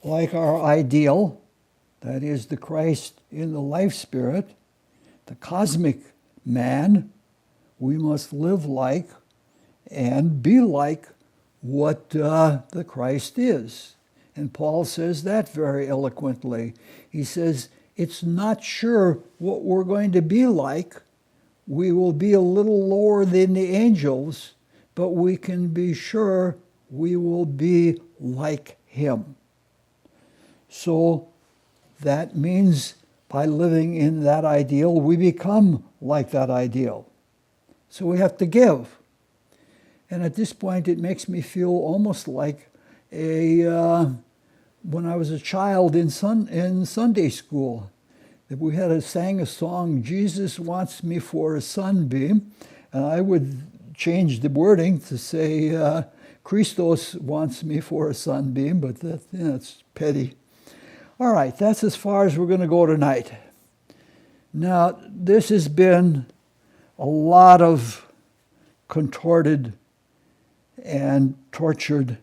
like our ideal, that is the Christ in the life spirit, the cosmic man, we must live like and be like what the Christ is. And Paul says that very eloquently. He says, it's not sure what we're going to be like. We will be a little lower than the angels, but we can be sure we will be like him. So that means by living in that ideal, we become like that ideal. So we have to give. And at this point, it makes me feel almost like when I was a child in Sunday school, that we sang a song, Jesus wants me for a sunbeam, and I would change the wording to say Christos wants me for a sunbeam, but that's petty. All right, that's as far as we're going to go tonight. Now, this has been a lot of contorted and tortured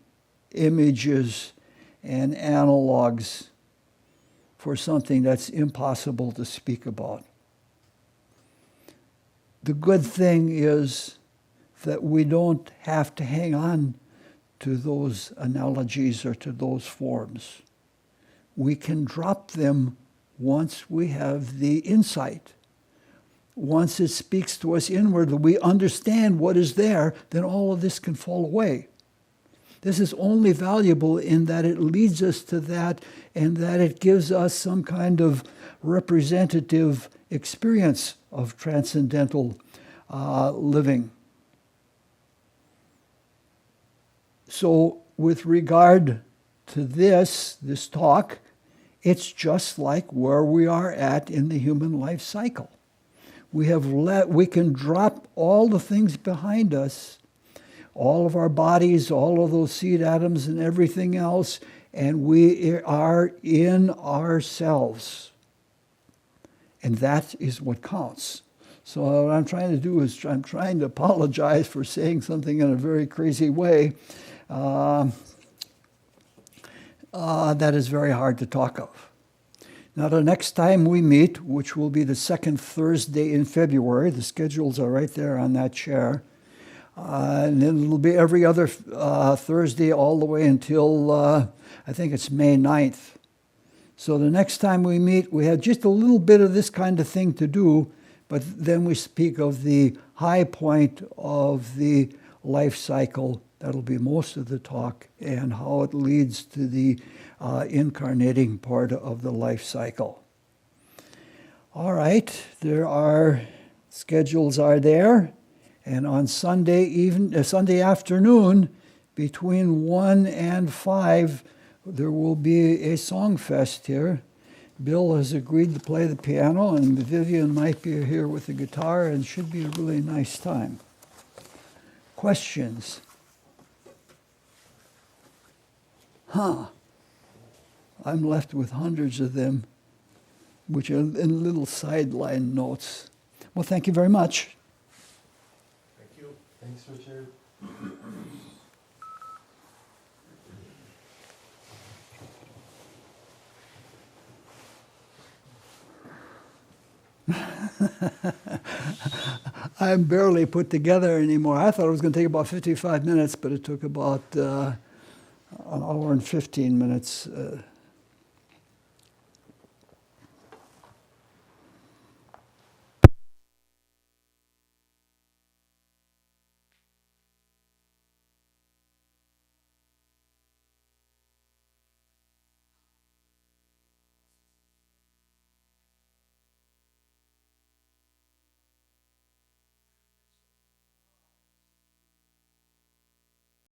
images and analogs for something that's impossible to speak about. The good thing is that we don't have to hang on to those analogies or to those forms. We can drop them once we have the insight. Once it speaks to us inwardly, we understand what is there, then all of this can fall away. This is only valuable in that it leads us to that and that it gives us some kind of representative experience of transcendental living. So with regard to this talk, it's just like where we are at in the human life cycle. We can drop all the things behind us, all of our bodies, all of those seed atoms and everything else, and we are in ourselves. And that is what counts. So what I'm trying to do is I'm trying to apologize for saying something in a very crazy way. That is very hard to talk of. Now, the next time we meet, which will be the second Thursday in February, the schedules are right there on that chair, and then it'll be every other Thursday all the way until, I think it's May 9th. So the next time we meet, we have just a little bit of this kind of thing to do, but then we speak of the high point of the life cycle. That'll be most of the talk, and how it leads to the incarnating part of the life cycle. All right, schedules are there, and on Sunday afternoon, between 1 and 5, there will be a song fest here. Bill has agreed to play the piano, and Vivian might be here with the guitar, and it should be a really nice time. Questions? I'm left with hundreds of them, which are in little sideline notes. Well, thank you very much. Thank you. Thanks, Richard. I'm barely put together anymore. I thought it was going to take about 55 minutes, but it took about an hour and 15 minutes.